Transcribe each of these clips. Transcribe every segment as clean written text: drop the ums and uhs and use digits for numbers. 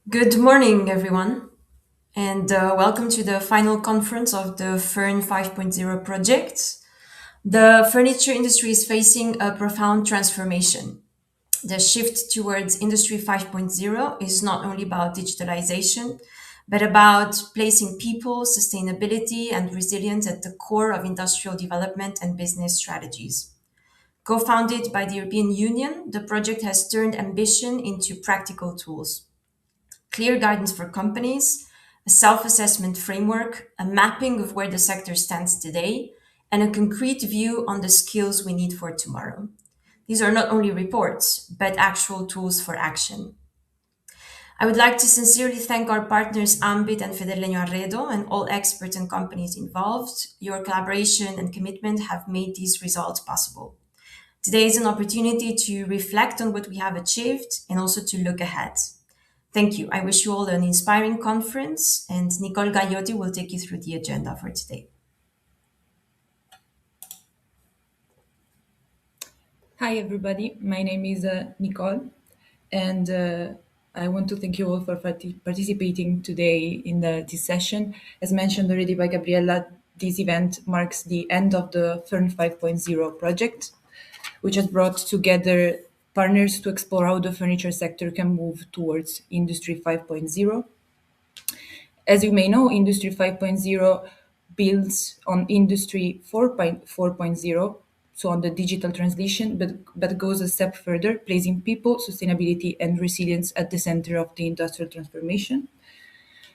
Good morning, everyone, and welcome to the final conference of the FURN 5.0 project. The furniture industry is facing a profound transformation. The shift towards Industry 5.0 is not only about digitalization, but about placing people, sustainability, and resilience at the core of industrial development and business strategies. Co founded by the European Union, the project has turned ambition into practical tools: clear guidance for companies, a self assessment framework, a mapping of where the sector stands today, and a concrete view on the skills we need for tomorrow. These are not only reports, but actual tools for action. I would like to sincerely thank our partners AMBIT and FederlegnoArredo and all experts and companies involved. Your collaboration and commitment have made these results possible. Today is an opportunity to reflect on what we have achieved and also to look ahead. Thank you. I wish you all an inspiring conference, and Nicole Gaglioti will take you through the agenda for today. Hi, everybody. My name is Nicole, and I want to thank you all for participating today in this session. As mentioned already by Gabriella, this event marks the end of the FURN 5.0 project, which has brought together partners to explore how the furniture sector can move towards Industry 5.0. As you may know, Industry 5.0 builds on Industry 4.0, so on the digital transition, but goes a step further, placing people, sustainability, and resilience at the center of the industrial transformation.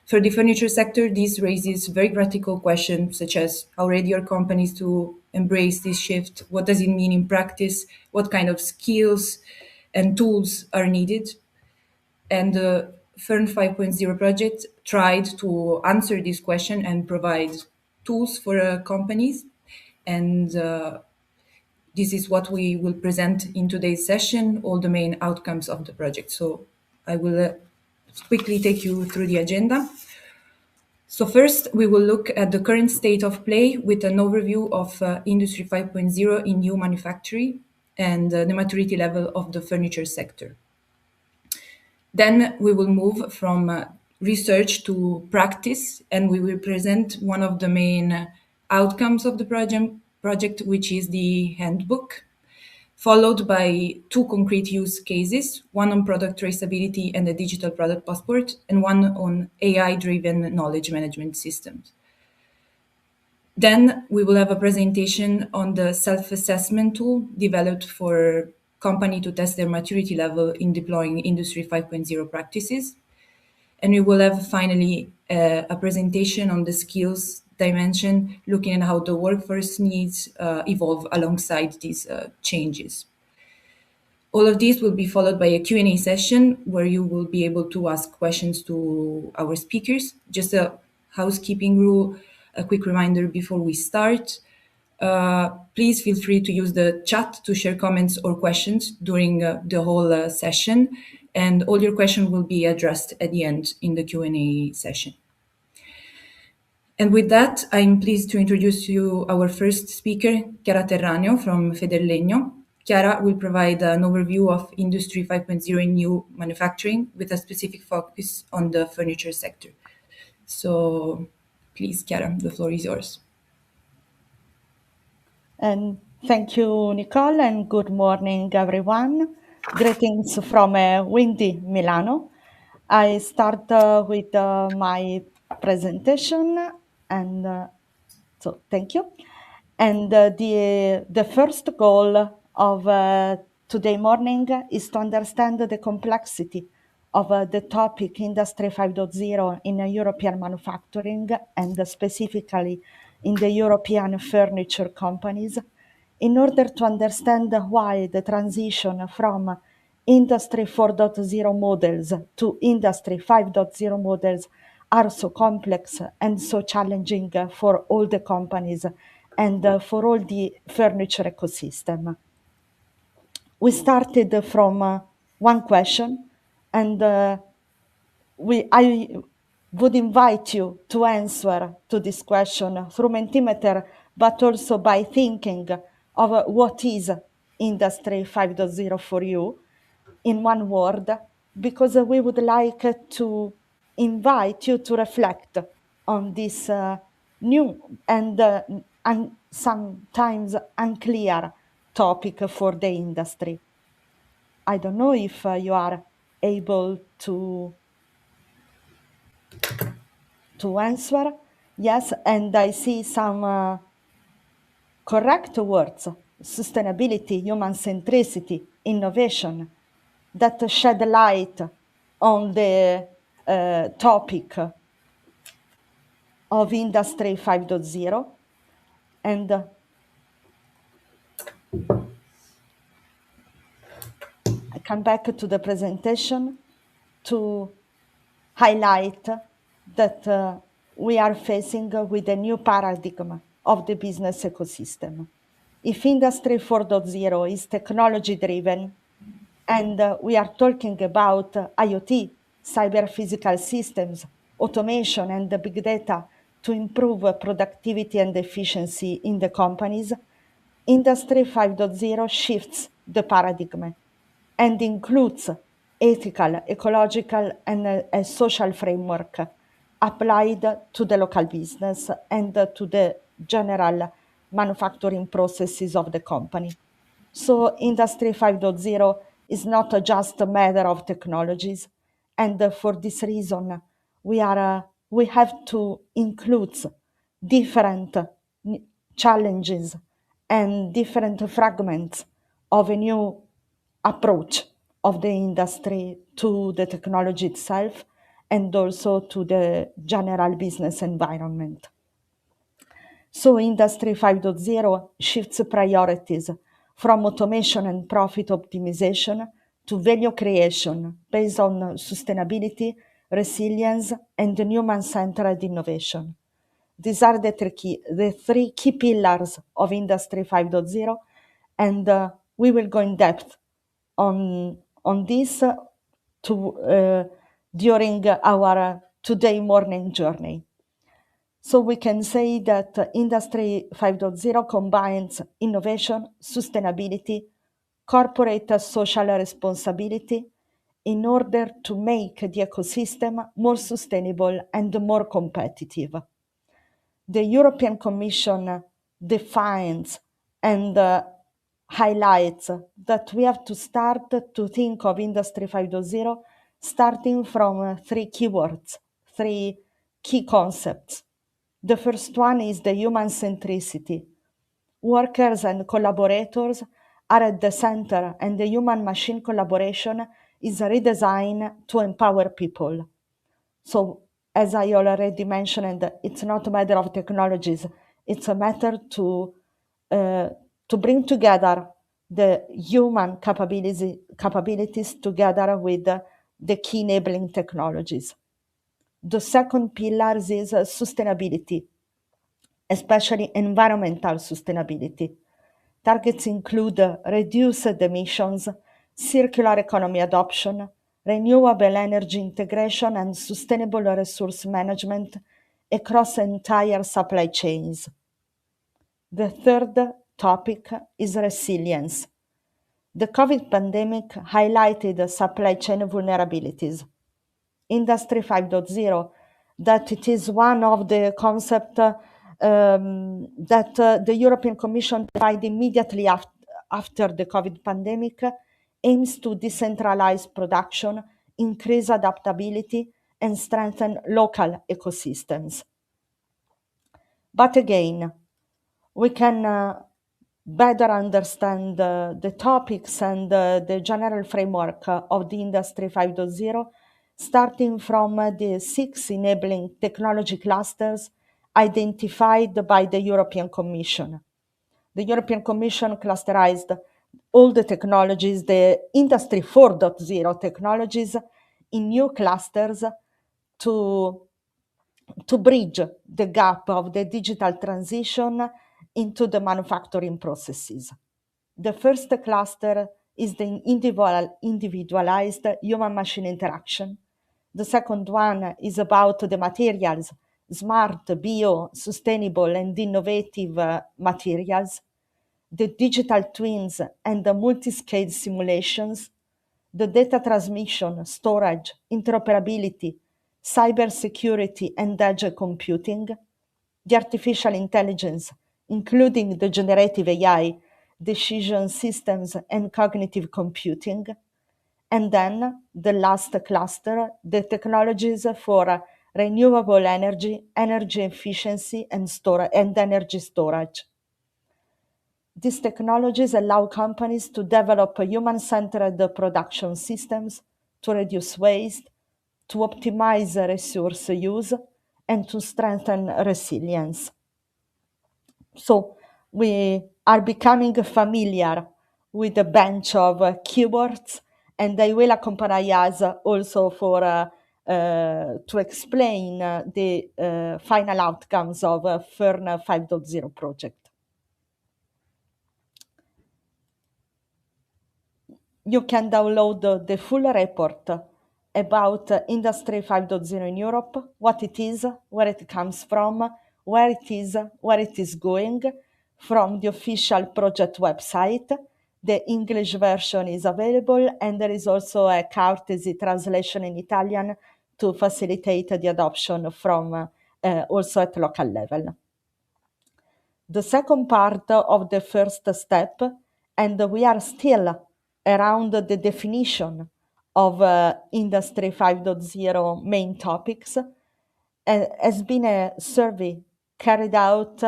For the furniture sector, this raises very practical questions such as how ready are companies to embrace this shift? What does it mean in practice? What kind of skills and tools are needed? And the FURN 5.0 project tried to answer this question and provide tools for companies. And this is what we will present in today's session, all the main outcomes of the project. So I will quickly take you through the agenda. So first, we will look at the current state of play with an overview of Industry 5.0 in new manufacturing and the maturity level of the furniture sector. Then we will move from research to practice, and we will present one of the main outcomes of the project, which is the handbook, followed by two concrete use cases, one on product traceability and the digital product passport, and one on AI-driven knowledge management systems. Then we will have a presentation on the self-assessment tool developed for company to test their maturity level in deploying Industry 5.0 practices. And we will have finally a presentation on the skills dimension, looking at how the workforce needs evolve alongside these changes. All of these will be followed by a Q&A session where you will be able to ask questions to our speakers. Just a housekeeping rule, a quick reminder before we start. Please feel free to use the chat to share comments or questions during the whole session, and all your questions will be addressed at the end in the Q&A session. And with that, I'm pleased to introduce you our first speaker, Chiara Terraneo from Federlegno. Chiara will provide an overview of Industry 5.0 in new manufacturing with a specific focus on the furniture sector. So please, Chiara, the floor is yours. And thank you, Nicole, and good morning, everyone. Greetings from windy Milano. I start with my presentation, and so thank you. And the first goal of today morning is to understand the complexity of the topic Industry 5.0 in European manufacturing, and specifically in the European furniture companies, in order to understand why the transition from Industry 4.0 models to Industry 5.0 models are so complex and so challenging for all the companies and for all the furniture ecosystem. We started from one question, and I would invite you to answer to this question through Mentimeter, but also by thinking of what is Industry 5.0 for you in one word, because we would like to invite you to reflect on this new and sometimes unclear topic for the industry. I don't know if you are able to answer. Yes, and I see some correct words: sustainability, human centricity, innovation, that shed light on the topic of Industry 5.0. And I come back to the presentation to highlight that we are facing with a new paradigm of the business ecosystem. If Industry 4.0 is technology driven, and we are talking about IoT, cyber physical systems, automation, and the big data to improve productivity and efficiency in the companies, Industry 5.0 shifts the paradigm and includes ethical, ecological, and a social framework applied to the local business and to the general manufacturing processes of the company. So Industry 5.0 is not just a matter of technologies, and for this reason, we have to include different challenges and different fragments of a new approach of the industry to the technology itself and also to the general business environment. So Industry 5.0 shifts priorities from automation and profit optimization to value creation based on sustainability, resilience, and human-centered innovation. These are the three key pillars of Industry 5.0, and we will go in depth on this during our today morning journey. So we can say that Industry 5.0 combines innovation, sustainability, corporate social responsibility in order to make the ecosystem more sustainable and more competitive. The European Commission defines and highlights that we have to start to think of Industry 5.0 starting from three keywords, three key concepts. The first one is the human centricity. Workers and collaborators are at the center, and the human-machine collaboration is redesigned to empower people. So, as I already mentioned, it's not a matter of technologies. It's a matter to bring together the human capabilities together with the key enabling technologies. The second pillar is sustainability, especially environmental sustainability. Targets include reduced emissions, circular economy adoption, renewable energy integration, and sustainable resource management across entire supply chains. The third topic is resilience. The COVID pandemic highlighted supply chain vulnerabilities. Industry 5.0, that it is one of the concepts that the European Commission defined immediately after the COVID pandemic, aims to decentralize production, increase adaptability, and strengthen local ecosystems. But again, we can better understand the topics and the general framework of the Industry 5.0, starting from the 6 enabling technology clusters identified by the European Commission. The European Commission clusterized all the technologies, the Industry 4.0 technologies, in new clusters to bridge the gap of the digital transition into the manufacturing processes. The first cluster is the individualized human-machine interaction. The second one is about the materials, smart, bio, sustainable, and innovative materials, the digital twins and the multi-scale simulations, the data transmission, storage, interoperability, cybersecurity, and edge computing, the artificial intelligence, including the generative AI, decision systems, and cognitive computing. And then the last cluster, the technologies for renewable energy, energy efficiency, and energy storage. These technologies allow companies to develop human-centered production systems to reduce waste, to optimize resource use, and to strengthen resilience. So we are becoming familiar with a bunch of keywords, and they will accompany us also to explain the final outcomes of FURN 5.0 project. You can download the full report about Industry 5.0 in Europe, what it is, where it comes from, where it is going, from the official project website. The English version is available, and there is also a courtesy translation in Italian to facilitate the adoption from also at local level. The second part of the first step, and we are still around the definition of Industry 5.0 main topics, has been a survey carried out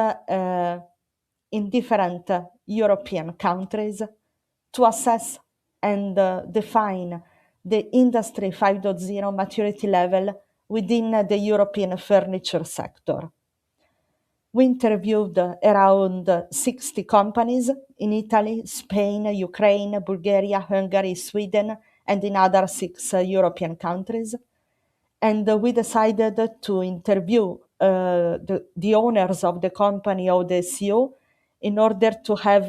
in different European countries to assess and define the Industry 5.0 maturity level within the European furniture sector. We interviewed around 60 companies in Italy, Spain, Ukraine, Bulgaria, Hungary, Sweden, and in other 6 European countries. And we decided to interview the owners of the company or the CEO in order to have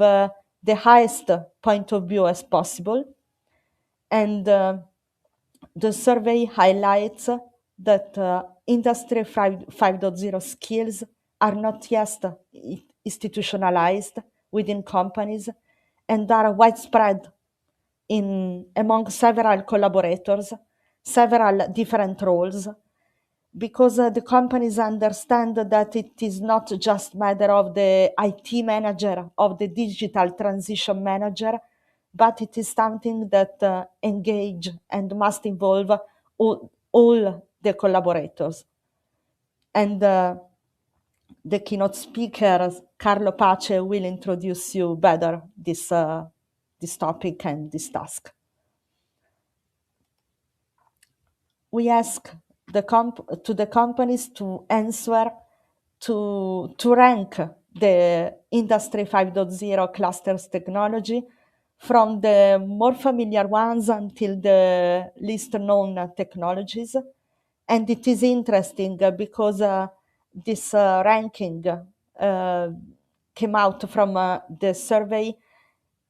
the highest point of view as possible. And the survey highlights that Industry 5.0 skills are not yet institutionalized within companies and are widespread among several collaborators, several different roles, because the companies understand that it is not just matter of the IT manager, of the digital transition manager, but it is something that engage and must involve all the collaborators. And the keynote speaker, Carlo Pace, will introduce you better this topic and this task. We ask to the companies to answer to rank the Industry 5.0 clusters technology from the more familiar ones until the least known technologies. And it is interesting because this ranking came out from the survey,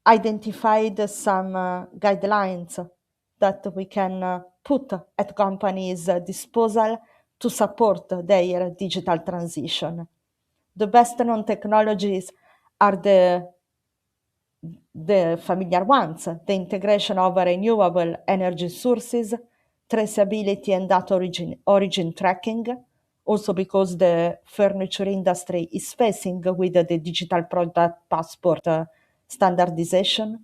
identified some guidelines that we can put at companies' disposal to support their digital transition. The best known technologies are the familiar ones, the integration of renewable energy sources, traceability and data origin tracking, also because the furniture industry is facing with the digital product passport standardization,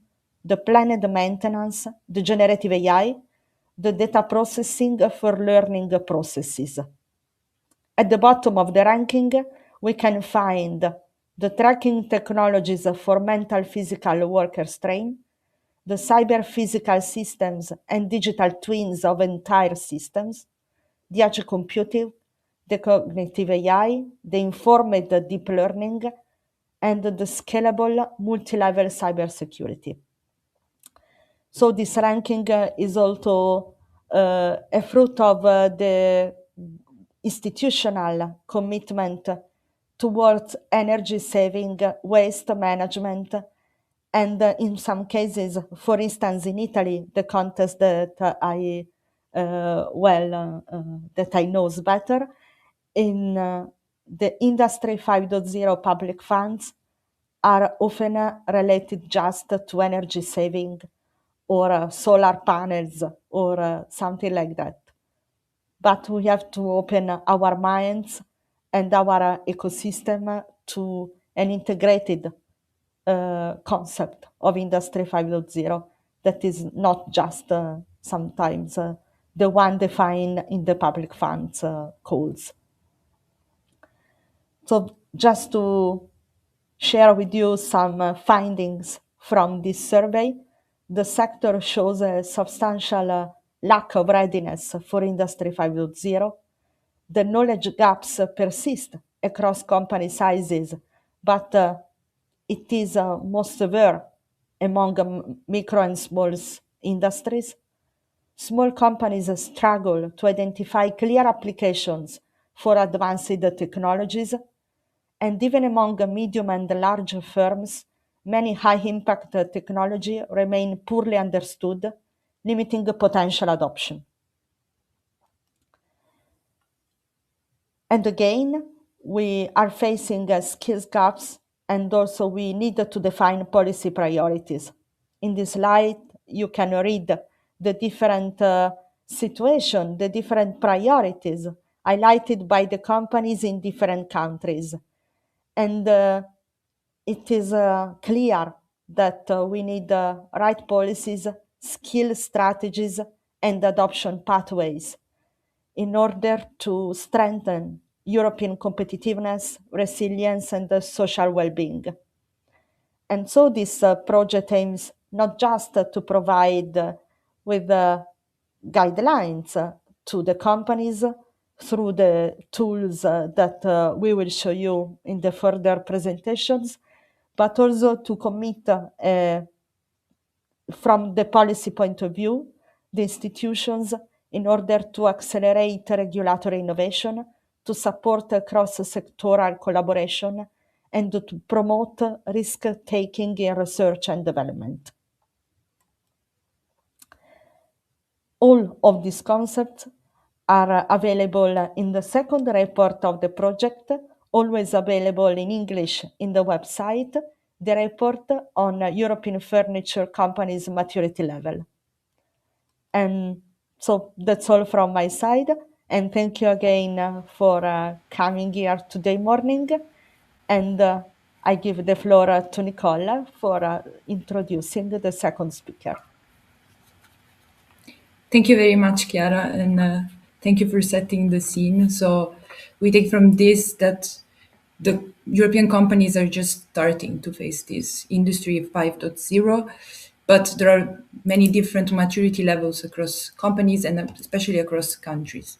the planned maintenance, the generative AI, the data processing for learning processes. At the bottom of the ranking, we can find the tracking technologies for mental physical worker strain, the cyber physical systems and digital twins of entire systems, the edge computing, the cognitive AI, the informed deep learning, and the scalable multi-level cybersecurity. So this ranking is also a fruit of the institutional commitment towards energy saving, waste management, and in some cases, for instance, in Italy, the contest that I knows better, in the Industry 5.0 public funds are often related just to energy saving or solar panels or something like that. But we have to open our minds and our ecosystem to an integrated concept of Industry 5.0 that is not just sometimes the one defined in the public funds calls. So just to share with you some findings from this survey, the sector shows a substantial lack of readiness for Industry 5.0. The knowledge gaps persist across company sizes, but it is most severe among micro and small industries. Small companies struggle to identify clear applications for advanced technologies, and even among medium and large firms, many high-impact technology remain poorly understood, limiting potential adoption. And again, we are facing skills gaps, and also we need to define policy priorities. In this slide, you can read the different situation, the different priorities highlighted by the companies in different countries. And it is clear that we need right policies, skill strategies, and adoption pathways in order to strengthen European competitiveness, resilience, and social well-being. And so this project aims not just to provide with guidelines to the companies through the tools that we will show you in the further presentations, but also to commit from the policy point of view, the institutions in order to accelerate regulatory innovation, to support cross-sectoral collaboration, and to promote risk-taking in research and development. All of these concepts are available in the second report of the project, always available in English in the website, the report on European furniture companies' maturity level. And so that's all from my side. And thank you again for coming here today morning. And I give the floor to Nicole for introducing the second speaker. Thank you very much, Chiara, and thank you for setting the scene. So we take from this that the European companies are just starting to face this Industry 5.0, but there are many different maturity levels across companies and especially across countries.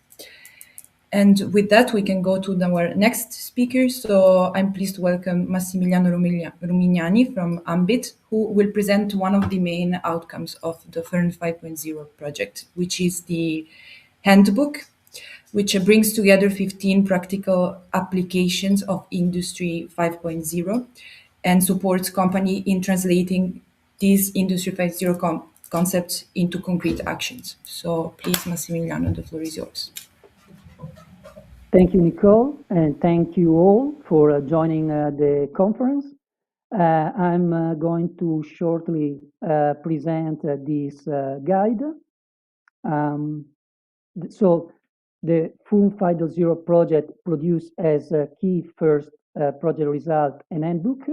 And with that, we can go to our next speaker. So I'm pleased to welcome Massimiliano Rumignani from AMBIT, who will present one of the main outcomes of the FURN 5.0 project, which is the Handbook, which brings together 15 practical applications of Industry 5.0 and supports company in translating these Industry 5.0 concepts into concrete actions. So please, Massimiliano, the floor is yours. Thank you, Nicole, and thank you all for joining the conference. I'm going to shortly present this guide. So the FURN 5.0 project produced as a key first project result an handbook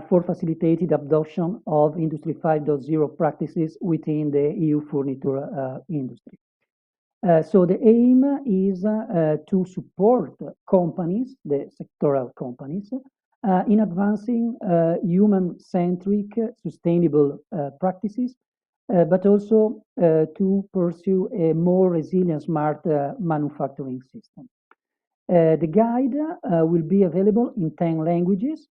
for facilitated adoption of Industry 5.0 practices within the EU furniture industry. So the aim is to support companies, the sectoral companies, in advancing human-centric sustainable practices, but also to pursue a more resilient, smart manufacturing system. The guide will be available in 10 languages: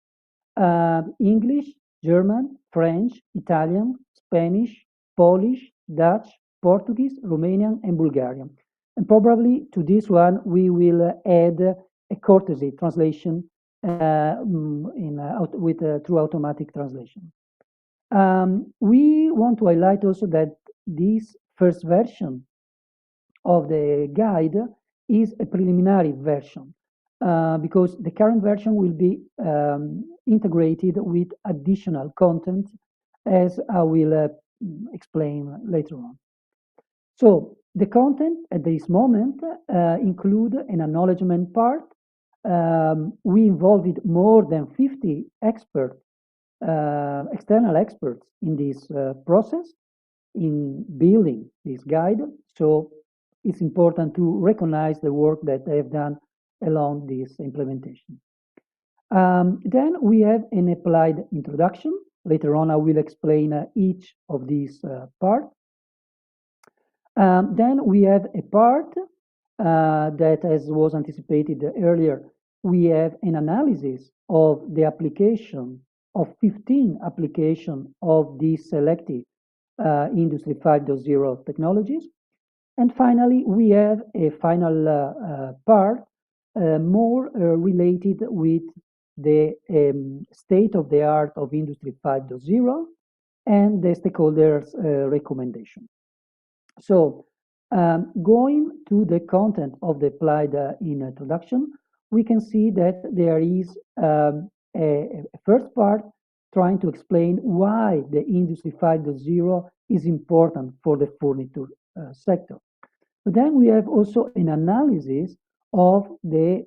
English, German, French, Italian, Spanish, Polish, Dutch, Portuguese, Romanian, and Bulgarian. And probably to this one, we will add a courtesy translation through automatic translation. We want to highlight also that this first version of the guide is a preliminary version because the current version will be integrated with additional content, as I will explain later on. So the content at this moment include an acknowledgement part. We involved more than 50 experts, external experts in this process, in building this guide. So it's important to recognize the work that they have done along this implementation. Then we have an applied introduction. Later on, I will explain each of these parts. Then we have a part that, as was anticipated earlier, we have an analysis of the application of 15 application of these selected Industry 5.0 technologies. And finally, we have a final part more related with the state of the art of Industry 5.0 and the stakeholders' recommendation. So going to the content of the applied introduction, we can see that there is a first part trying to explain why the Industry 5.0 is important for the furniture sector. But then we have also an analysis of the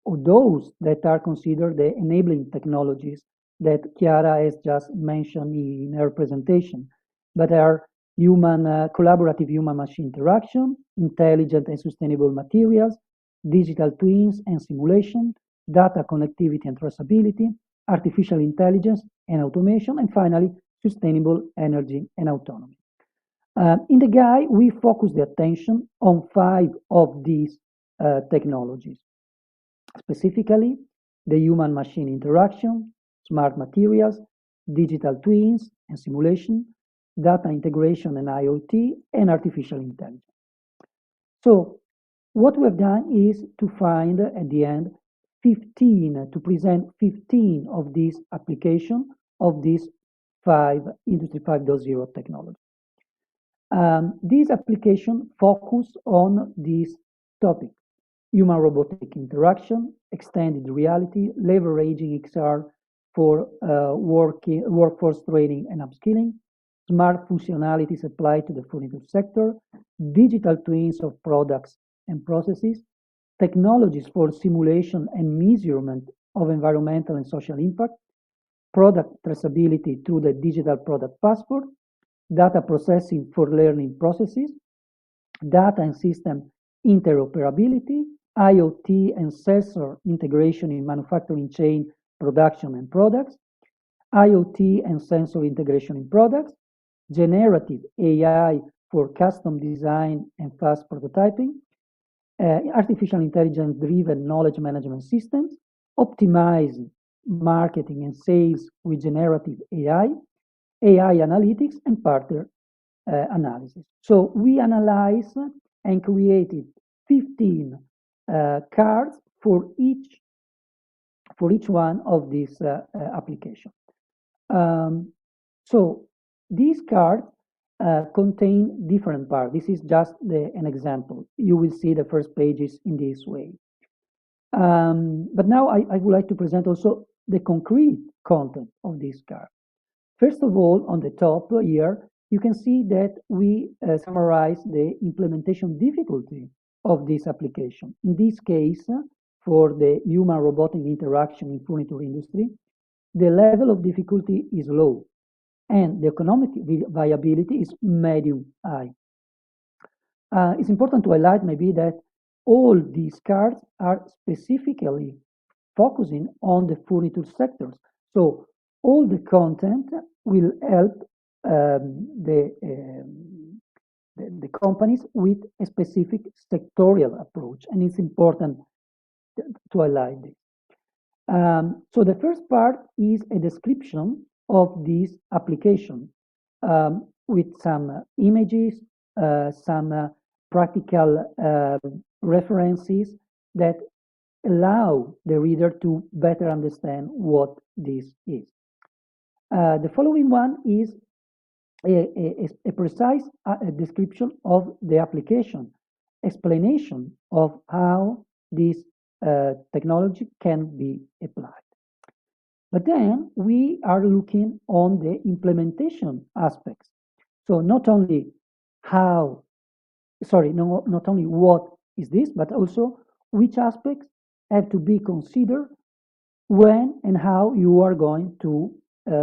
of those that are considered the enabling technologies that Chiara has just mentioned in her presentation, but are human collaborative human-machine interaction, intelligent and sustainable materials, digital twins and simulation, data connectivity and traceability, artificial intelligence and automation, and finally, sustainable energy and autonomy. In the guide, we focus the attention on 5 of these technologies, specifically the human-machine interaction, smart materials, digital twins and simulation, data integration and IoT, and artificial intelligence. So what we have done is to find at the end 15, to present 15 of these applications of these 5 Industry 5.0 technologies. These applications focus on this topic: human-robotic interaction, extended reality, leveraging XR for workforce training and upskilling, smart functionalities applied to the furniture sector, digital twins of products and processes, technologies for simulation and measurement of environmental and social impact, product traceability through the digital product passport, data processing for learning processes, data and system interoperability, IoT and sensor integration in manufacturing chain, production and products, IoT and sensor integration in products, generative AI for custom design and fast prototyping, artificial intelligence-driven knowledge management systems, optimized marketing and sales with generative AI, AI analytics, and partner analysis. So we analyze and created 15 cards for each one of these applications. So these cards contain different parts. This is just an example. You will see the first pages in this way. But now I would like to present also the concrete content of this card. First of all, on the top here, you can see that we summarize the implementation difficulty of this application. In this case, for the human-robotic interaction in furniture industry, the level of difficulty is low, and the economic viability is medium high. It's important to highlight maybe that all these cards are specifically focusing on the furniture sectors. So all the content will help the companies with a specific sectorial approach, and it's important to highlight this. So the first part is a description of this application with some images, some practical references that allow the reader to better understand what this is. The following one is a precise description of the application, explanation of how this technology can be applied. But then we are looking on the implementation aspects. So not only not only what is this, but also which aspects have to be considered when and how you are going to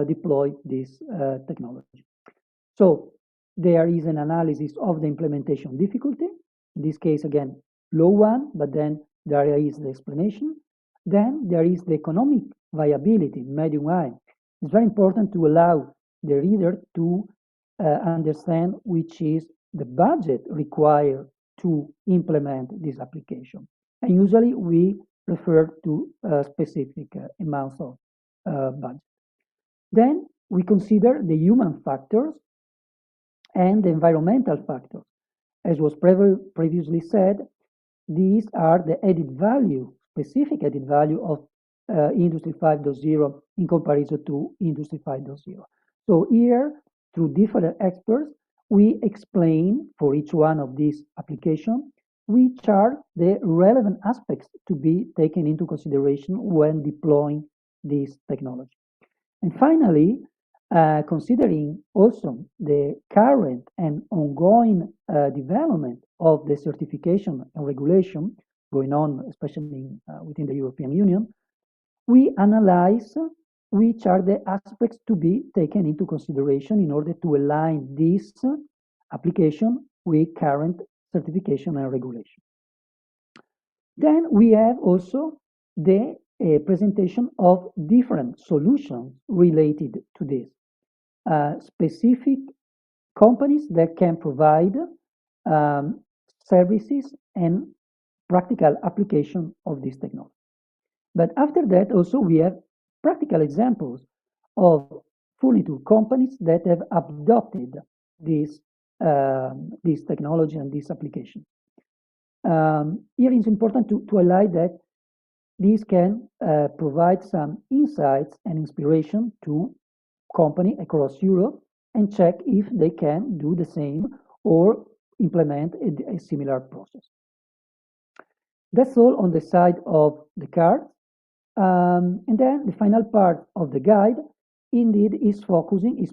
deploy this technology. So there is an analysis of the implementation difficulty. In this case, again, low one, but then there is the explanation. Then there is the economic viability, medium high. It's very important to allow the reader to understand which is the budget required to implement this application. And usually we refer to specific amounts of budget. Then we consider the human factors and the environmental factors. As was previously said, these are the added value, specific added value of Industry 5.0 in comparison to Industry 5.0. So here, through different experts, we explain for each one of these applications which are the relevant aspects to be taken into consideration when deploying this technology. And finally, considering also the current and ongoing development of the certification and regulation going on, especially within the European Union, we analyze which are the aspects to be taken into consideration in order to align this application with current certification and regulation. Then we have also the presentation of different solutions related to this. Specific companies that can provide services and practical application of this technology. But after that, also we have practical examples of furniture companies that have adopted this technology and this application. Here it's important to highlight that these can provide some insights and inspiration to companies across Europe and check if they can do the same or implement a similar process. That's all on the side of the card. And then the final part of the guide indeed is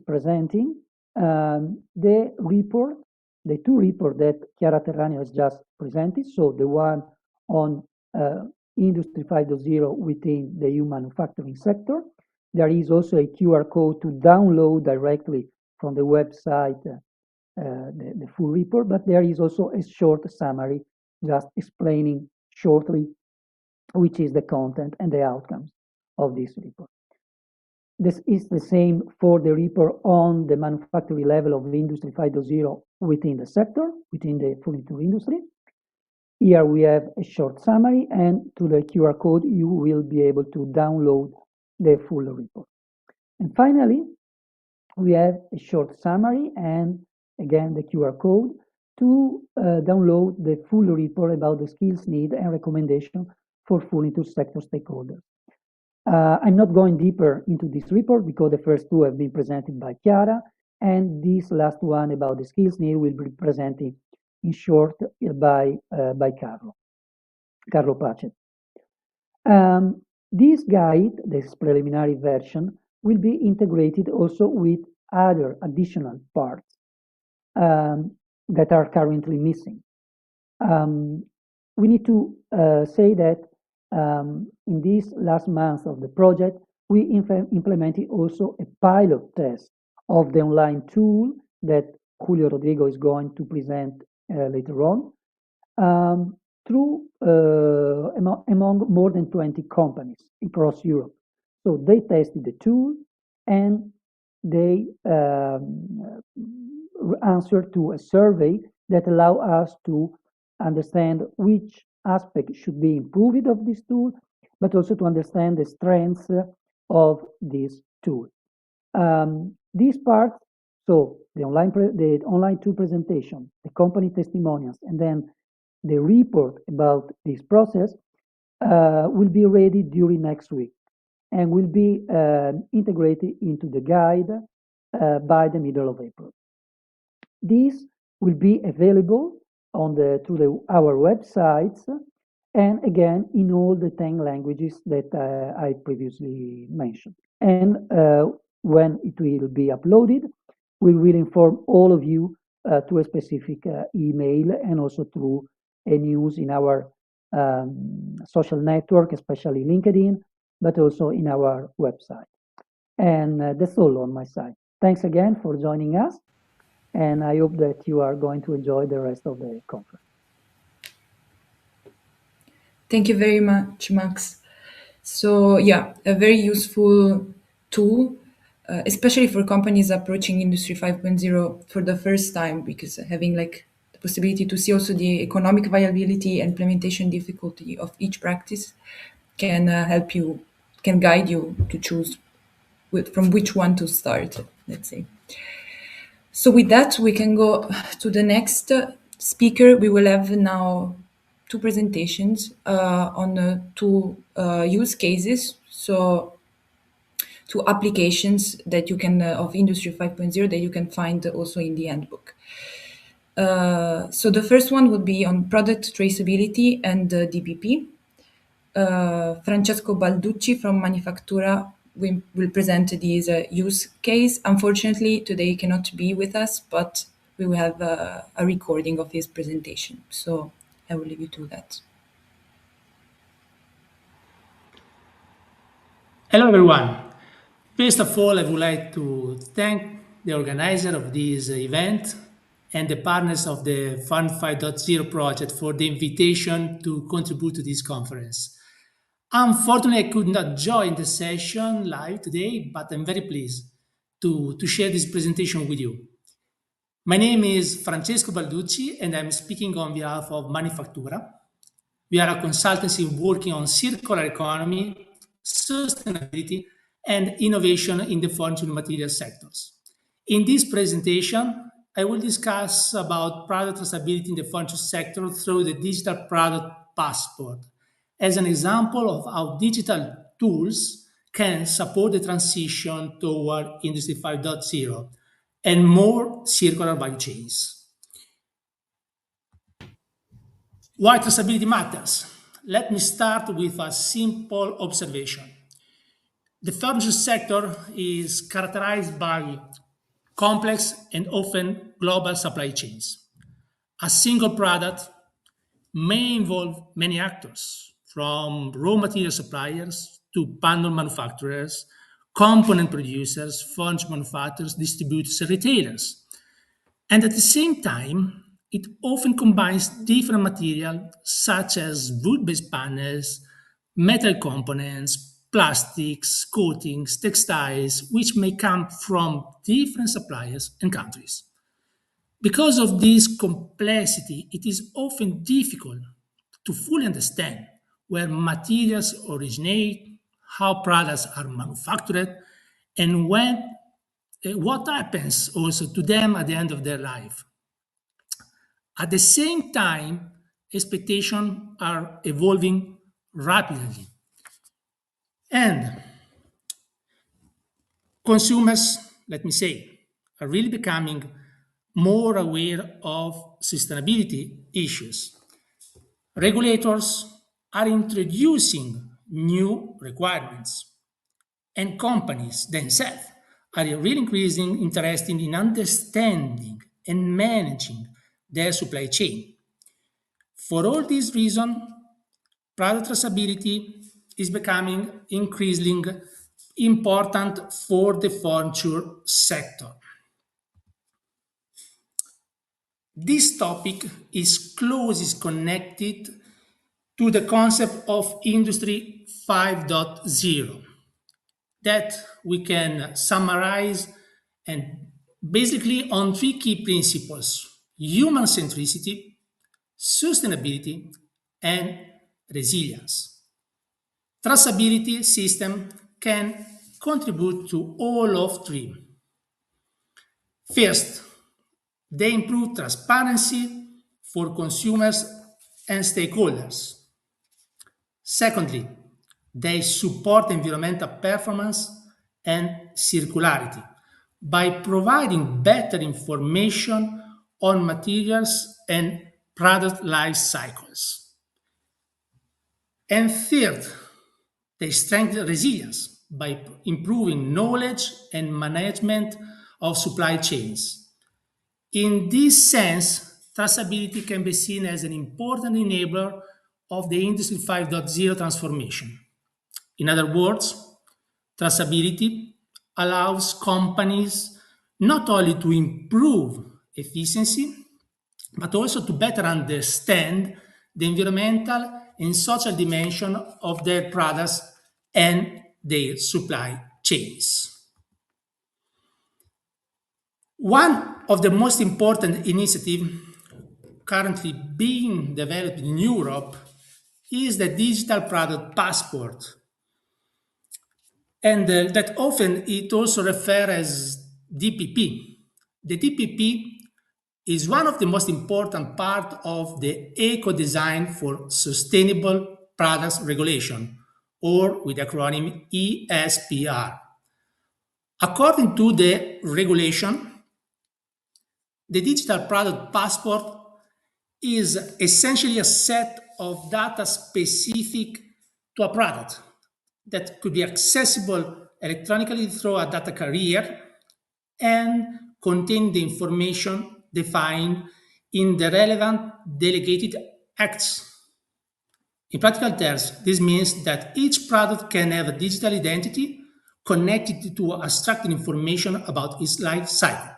presenting the report, the two reports that Chiara Terraneo has just presented. So the one on Industry 5.0 within the human manufacturing sector. There is also a QR code to download directly from the website the full report, but there is also a short summary just explaining shortly which is the content and the outcomes of this report. This is the same for the report on the manufacturing level of Industry 5.0 within the sector, within the furniture industry. Here we have a short summary, and through the QR code you will be able to download the full report. And finally, we have a short summary and again the QR code to download the full report about the skills need and recommendation for furniture sector stakeholders. I'm not going deeper into this report because the first two have been presented by Chiara, and this last one about the skills need will be presented in short by Carlo Pacet. This guide, this preliminary version, will be integrated also with other additional parts that are currently missing. We need to say that in this last month of the project, we implemented also a pilot test of the online tool that Julio Rodrigo is going to present later on, among more than 20 companies across Europe. So they tested the tool and they answered to a survey that allow us to understand which aspect should be improved of this tool, but also to understand the strengths of this tool. These parts, so the online tool presentation, the company testimonials, and then the report about this process will be ready during next week and will be integrated into the guide by the middle of April. This will be available on our websites and again in all the 10 languages that I previously mentioned. And when it will be uploaded, we will inform all of you through a specific email and also through a news in our social network, especially LinkedIn, but also in our website. And that's all on my side. Thanks again for joining us. And I hope that you are going to enjoy the rest of the conference. Thank you very much, Max. So yeah, a very useful tool, especially for companies approaching Industry 5.0 for the first time, because having like the possibility to see also the economic viability and implementation difficulty of each practice can help you, can guide you to choose from which one to start, let's say. So with that, we can go to the next speaker. We will have now two presentations on two use cases. So two applications that you can of Industry 5.0 that you can find also in the handbook. So the first one would be on product traceability and DPP. Francesco Balducci from MANIFAKTURA will present this use case. Unfortunately, today he cannot be with us, but we will have a recording of his presentation. So I will leave you to that. Hello, everyone. First of all, I would like to thank the organizer of this event and the partners of the FURN5.0 project for the invitation to contribute to this conference. Unfortunately, I could not join the session live today, but I'm very pleased to share this presentation with you. My name is Francesco Balducci, and I'm speaking on behalf of MANIFAKTURA. We are a consultancy working on circular economy, sustainability, and innovation in the furniture material sectors. In this presentation, I will discuss about product traceability in the furniture sector through the digital product passport, as an example of how digital tools can support the transition toward Industry 5.0 and more circular value chains. Why traceability matters? Let me start with a simple observation. The furniture sector is characterized by complex and often global supply chains. A single product may involve many actors, from raw material suppliers to panel manufacturers, component producers, furniture manufacturers, distributors, and retailers. And at the same time, it often combines different materials such as wood-based panels, metal components, plastics, coatings, textiles, which may come from different suppliers and countries. Because of this complexity, it is often difficult to fully understand where materials originate, how products are manufactured, and what happens also to them at the end of their life. At the same time, expectations are evolving rapidly. And consumers, let me say, are really becoming more aware of sustainability issues. Regulators are introducing new requirements, and companies themselves are really increasing interest in understanding and managing their supply chain. For all these reasons, product traceability is becoming increasingly important for the furniture sector. This topic is closely connected to the concept of Industry 5.0 that we can summarize and basically on three key principles: human centricity, sustainability, and resilience. Traceability system can contribute to all of three. First, they improve transparency for consumers and stakeholders. Secondly, they support environmental performance and circularity by providing better information on materials and product life cycles. And third, they strengthen resilience by improving knowledge and management of supply chains. In this sense, traceability can be seen as an important enabler of the Industry 5.0 transformation. In other words, traceability allows companies not only to improve efficiency, but also to better understand the environmental and social dimension of their products and their supply chains. One of the most important initiatives currently being developed in Europe is the digital product passport. And that often it also refers as DPP. The DPP is one of the most important part of the eco design for sustainable products regulation, or with the acronym ESPR. According to the regulation, the digital product passport is essentially a set of data specific to a product that could be accessible electronically through a data carrier and contain the information defined in the relevant delegated acts. In practical terms, this means that each product can have a digital identity connected to abstracted information about its life cycle.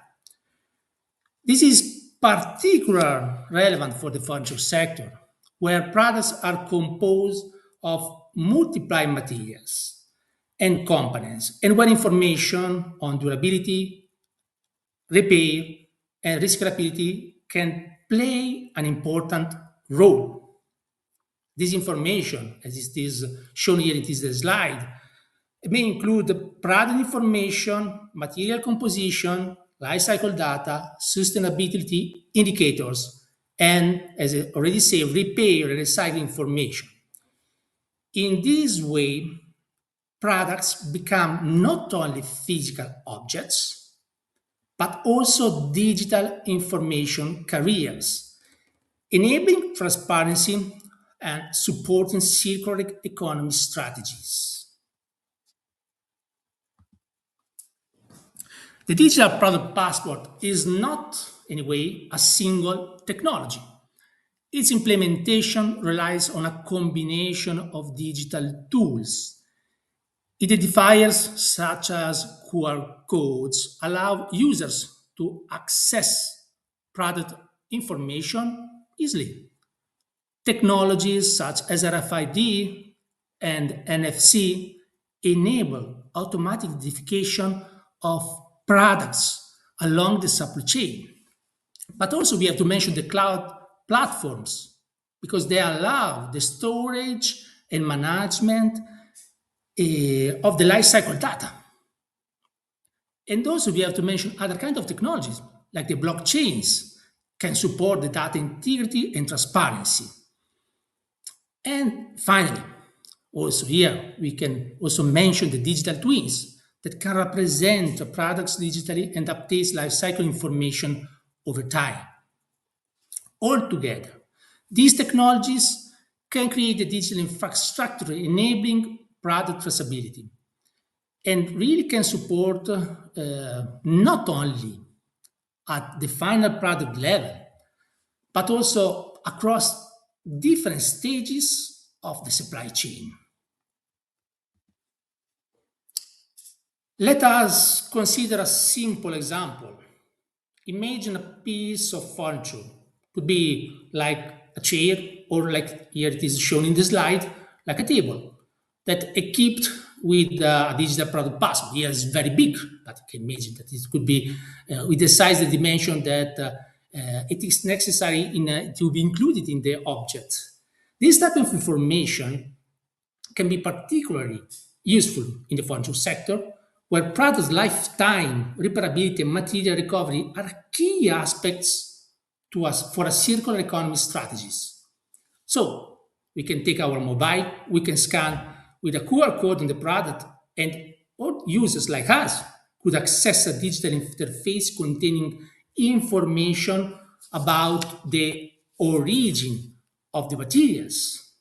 This is particularly relevant for the furniture sector, where products are composed of multiple materials and components, and where information on durability, repair, and recyclability can play an important role. This information, as it is shown here in this slide, may include product information, material composition, life cycle data, sustainability indicators, and, as I already said, repair and recycling information. In this way, products become not only physical objects, but also digital information carriers, enabling transparency and supporting circular economy strategies. The digital product passport is not, in a way, a single technology. Its implementation relies on a combination of digital tools. Identifiers such as QR codes allow users to access product information easily. Technologies such as RFID and NFC enable automatic identification of products along the supply chain. But also we have to mention the cloud platforms because they allow the storage and management of the life cycle data. And also we have to mention other kinds of technologies like the blockchains can support the data integrity and transparency. And finally, also here we can also mention the digital twins that can represent products digitally and update life cycle information over time. Altogether, these technologies can create a digital infrastructure enabling product traceability and really can support not only at the final product level, but also across different stages of the supply chain. Let us consider a simple example. Imagine a piece of furniture. Could be like a chair, or like here it is shown in the slide, like a table that equipped with a digital product passport. Here is very big, but you can imagine that it could be with the size and dimension that it is necessary to be included in the object. This type of information can be particularly useful in the furniture sector, where product lifetime, repairability, and material recovery are key aspects to us for a circular economy strategies. So we can take our mobile, we can scan with a QR code on the product, and all users like us could access a digital interface containing information about the origin of the materials,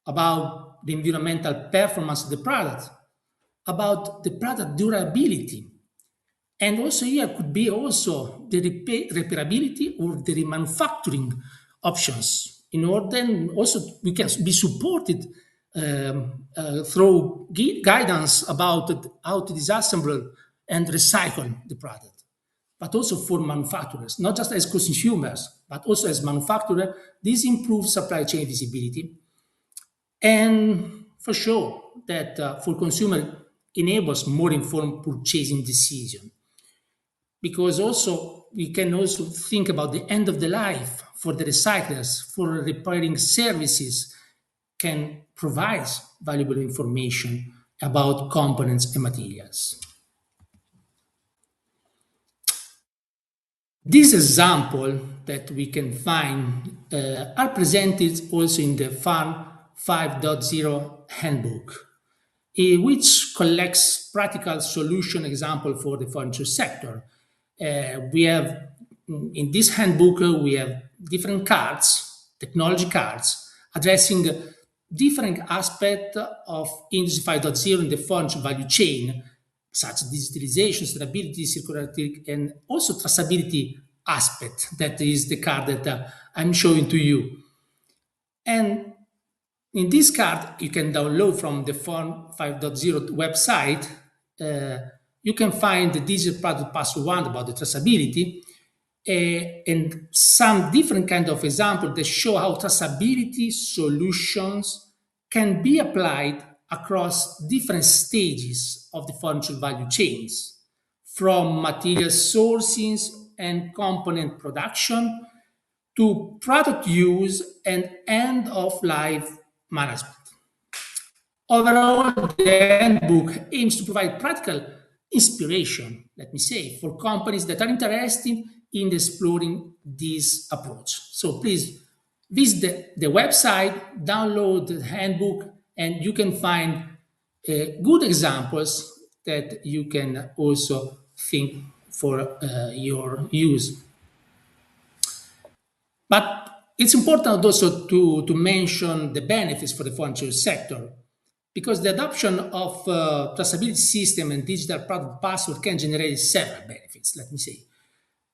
about the environmental performance of the product, about the product durability. And also here could be also the repairability or the remanufacturing options. In order also we can be supported through guidance about how to disassemble and recycle the product. But also for manufacturers, not just as consumers, but also as manufacturers, this improves supply chain visibility. And for sure that for consumer enables more informed purchasing decision. Because also we can also think about the end of the life for the recyclers, for repairing services, can provide valuable information about components and materials. This example that we can find are presented also in the FURN5.0 handbook, which collects practical solution example for the furniture sector. We have, in this handbook, we have different cards, technology cards, addressing different aspects of Industry 5.0 in the furniture value chain, such as digitalization, sustainability, circularity, and also traceability aspect. That is the card that I'm showing to you. And in this card, you can download from the FURN5.0 website. You can find the digital product password one about the traceability and some different kind of examples that show how traceability solutions can be applied across different stages of the furniture value chains, from material sourcing and component production to product use and end-of-life management. Overall, the handbook aims to provide practical inspiration, let me say, for companies that are interested in exploring this approach. So please visit the website, download the handbook, and you can find good examples that you can also think for your use. But it's important also to mention the benefits for the furniture sector, because the adoption of traceability system and digital product password can generate several benefits, let me say.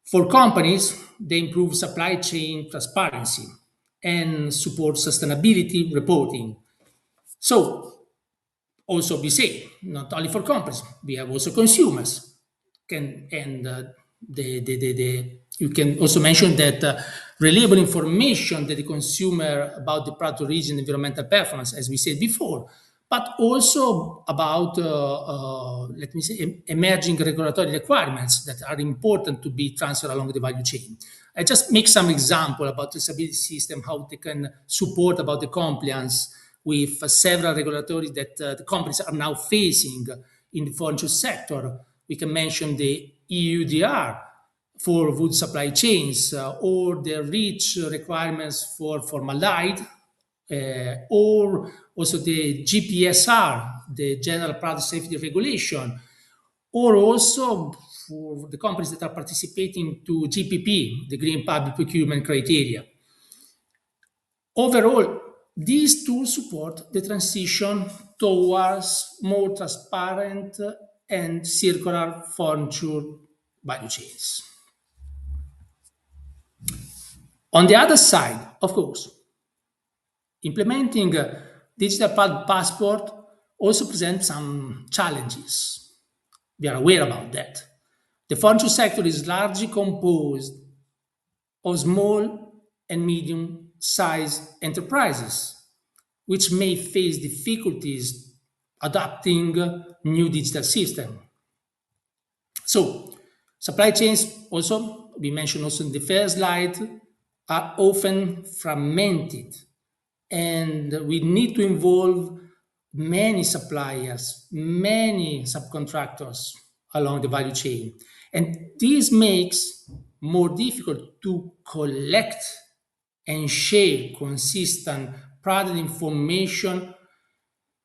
For companies, they improve supply chain transparency and support sustainability reporting. So also we say, not only for companies, we have also consumers. You can also mention that reliable information that the consumer about the product origin, environmental performance, as we said before, but also about, let me say, emerging regulatory requirements that are important to be transferred along the value chain. I just make some example about the traceability system, how they can support about the compliance with several regulatory that the companies are now facing in the furniture sector. We can mention the EUDR for wood supply chains, or the REACH requirements for formaldehyde, or also the GPSR, the General Product Safety Regulation, or also for the companies that are participating to GPP, the Green Public Procurement Criteria. Overall, these tools support the transition towards more transparent and circular furniture value chains. On the other side, of course, implementing digital product passport also presents some challenges. We are aware about that. The furniture sector is largely composed of small and medium-sized enterprises, which may face difficulties adopting new digital system. So, supply chains also, we mentioned also in the first slide, are often fragmented, and we need to involve many suppliers, many subcontractors along the value chain. And this makes more difficult to collect and share consistent product information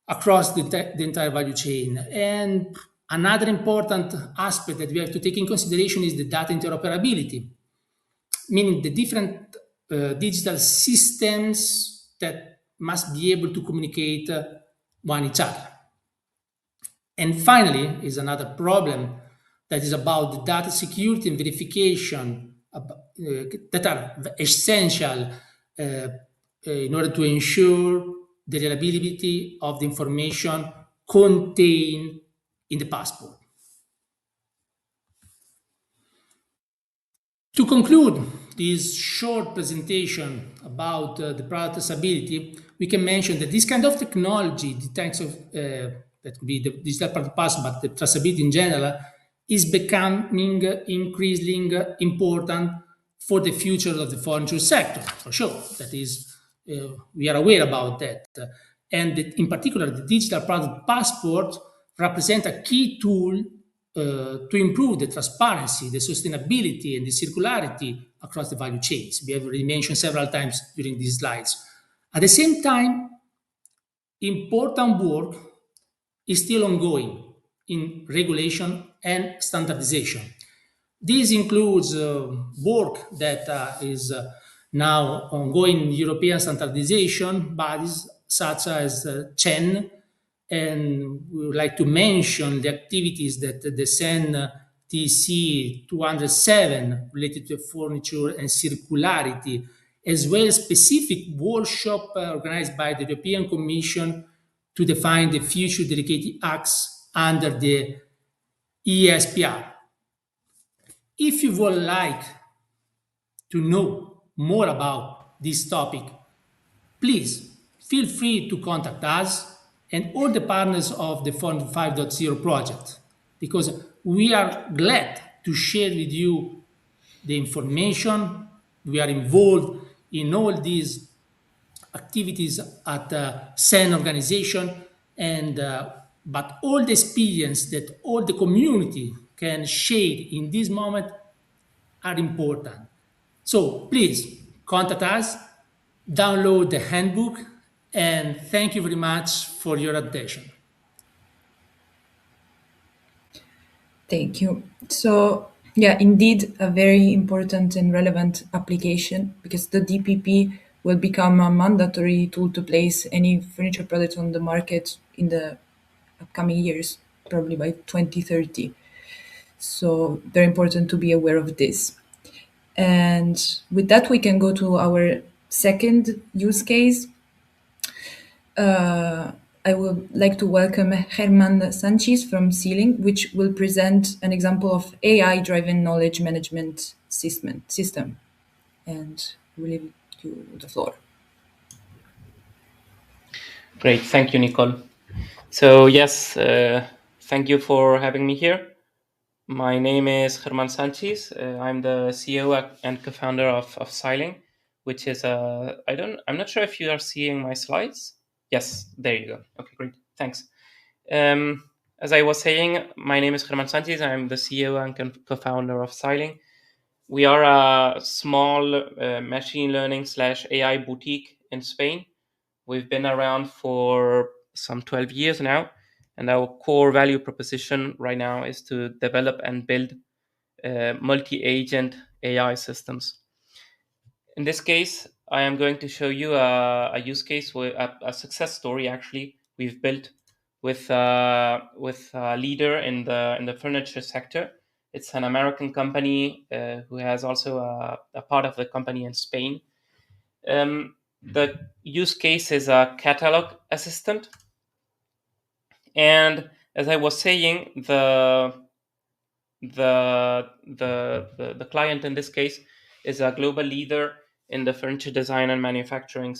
across the entire value chain. And another important aspect that we have to take in consideration is the data interoperability, meaning the different digital systems that must be able to communicate one each other. And finally, is another problem that is about the data security and verification that are essential in order to ensure the reliability of the information contained in the passport. To conclude this short presentation about the product traceability, we can mention that this kind of technology, the types of that could be the digital product passport, but the traceability in general, is becoming increasingly important for the future of the furniture sector, for sure. That is, we are aware about that. And in particular, the digital product passport represent a key tool to improve the transparency, the sustainability, and the circularity across the value chains. We have already mentioned several times during these slides. At the same time, important work is still ongoing in regulation and standardization. This includes work that is now ongoing in European standardization bodies such as CEN, and we would like to mention the activities that the CEN TC 207 related to furniture and circularity, as well as specific workshop organized by the European Commission to define the future delegated acts under the ESPR. If you would like to know more about this topic, please feel free to contact us and all the partners of the FURN5.0 project, because we are glad to share with you the information. We are involved in all these activities at the CEN organization, and but all the experience that all the community can share in this moment are important. So please contact us, download the handbook, and thank you very much for your attention. Thank you. So, yeah, indeed, a very important and relevant application, because the DPP will become a mandatory tool to place any furniture products on the market in the upcoming years, probably by 2030. So, very important to be aware of this. And with that, we can go to our second use case. I would like to welcome Germán Sanchis from SCILING, which will present an example of AI-driven knowledge management system. And we'll leave you the floor. Great, thank you, Nicole. So yes, thank you for having me here. My name is Germán Sanchis. I'm the CEO and co-founder of SCILING, which is I'm not sure if you are seeing my slides. Yes, there you go. Okay, great, thanks. As I was saying, my name is Germán Sanchis. I'm the CEO and co-founder of SCILING. We are a small machine learning / AI boutique in Spain. We've been around for some 12 years now, and our core value proposition right now is to develop and build multi-agent AI systems. In this case, I am going to show you a use case, with a success story actually we've built with a leader in the furniture sector. It's an American company who has also a part of the company in Spain. The use case is a catalog assistant. And as I was saying, the client in this case is a global leader in the furniture design and manufacturing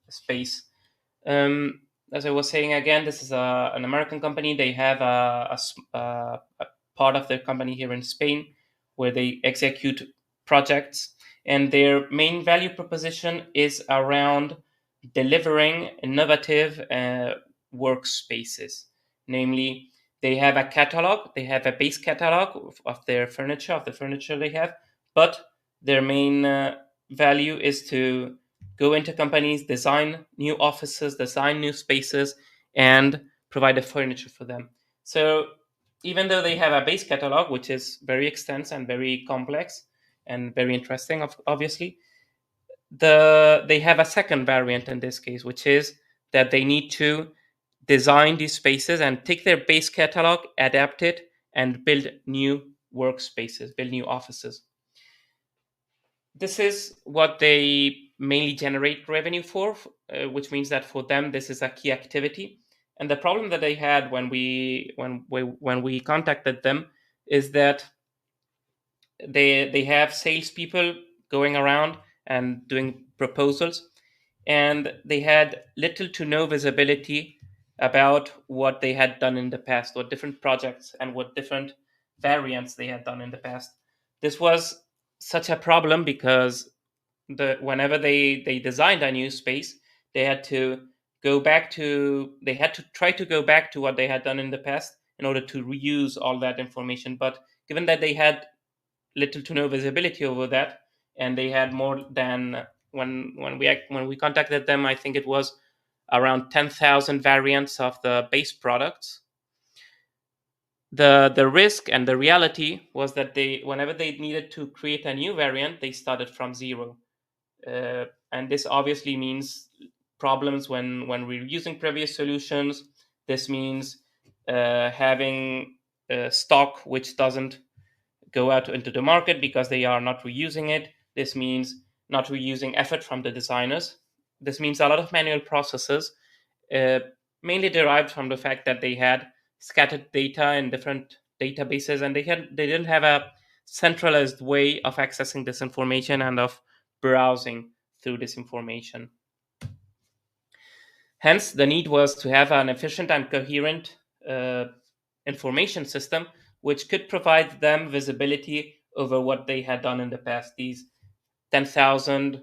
space. As I was saying again, this is an American company. They have a part of their company here in Spain where they execute projects, and their main value proposition is around delivering innovative workspaces. Namely, they have a catalog, they have a base catalog of their furniture, of the furniture they have, but their main value is to go into companies, design new offices, design new spaces, and provide the furniture for them. So even though they have a base catalog, which is very extensive and very complex and very interesting, obviously, they have a second variant in this case, which is that they need to design these spaces and take their base catalog, adapt it, and build new workspaces, build new offices. This is what they mainly generate revenue for, which means that for them this is a key activity. And the problem that they had when we contacted them is that they have salespeople going around and doing proposals, and they had little to no visibility about what they had done in the past, what different projects and what different variants they had done in the past. This was such a problem because whenever they designed a new space, they had to try to go back to what they had done in the past in order to reuse all that information. But given that they had little to no visibility over that, and they had more than when we contacted them, I think it was around 10,000 variants of the base products. The risk and the reality was that whenever they needed to create a new variant, they started from zero. And this obviously means problems when we're using previous solutions. This means having stock which doesn't go out into the market because they are not reusing it. This means not reusing effort from the designers. This means a lot of manual processes, mainly derived from the fact that they had scattered data in different databases, and they didn't have a centralized way of accessing this information and of browsing through this information. Hence, the need was to have an efficient and coherent information system which could provide them visibility over what they had done in the past. These 10,000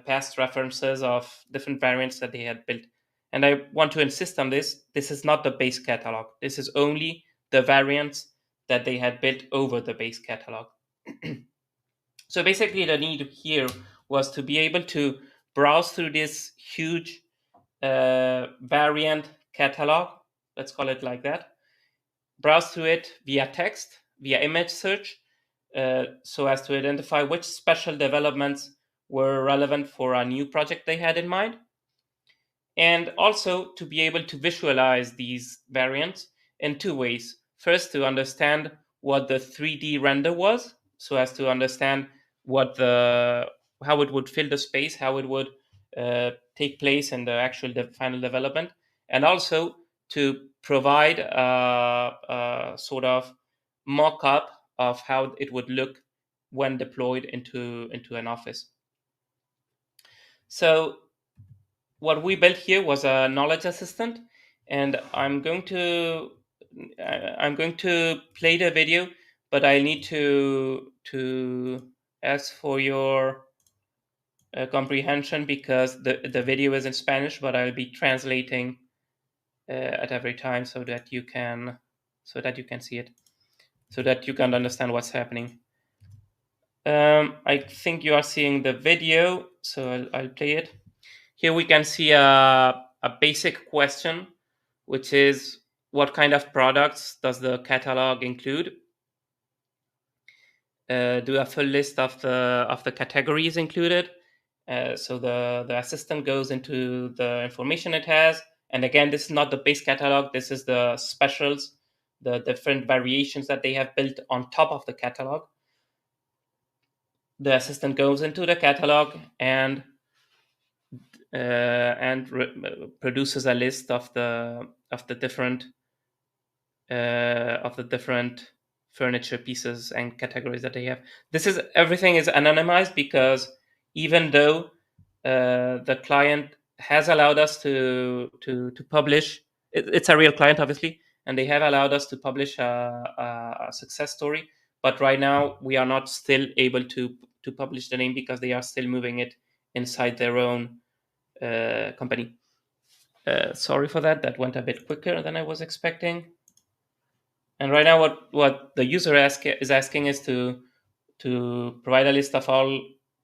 past references of different variants that they had built. And I want to insist on this. This is not the base catalog. This is only the variants that they had built over the base catalog. So basically the need here was to be able to browse through this huge variant catalog, let's call it like that, browse through it via text, via image search, so as to identify which special developments were relevant for a new project they had in mind, and also to be able to visualize these variants in two ways. First, to understand what the 3D render was, so as to understand how it would fill the space, how it would take place in the actual final development, and also to provide a sort of mock-up of how it would look when deployed into an office. So what we built here was a knowledge assistant, and I'm going to play the video, but I need to ask for your comprehension because the video is in Spanish, but I'll be translating at every time so that you can see it, so that you can understand what's happening. I think you are seeing the video, so I'll play it. Here we can see a basic question, which is what kind of products does the catalog include? Do a full list of the categories included. So the assistant goes into the information it has. And again, this is not the base catalog. This is the specials, the different variations that they have built on top of the catalog. The assistant goes into the catalog and produces a list of the different furniture pieces and categories that they have. Everything is anonymized because even though the client has allowed us to publish, it's a real client obviously, and they have allowed us to publish a success story, but right now we are not still able to publish the name because they are still moving it inside their own company. Sorry for that. That went a bit quicker than I was expecting. And right now, what the user is asking is to provide a list of all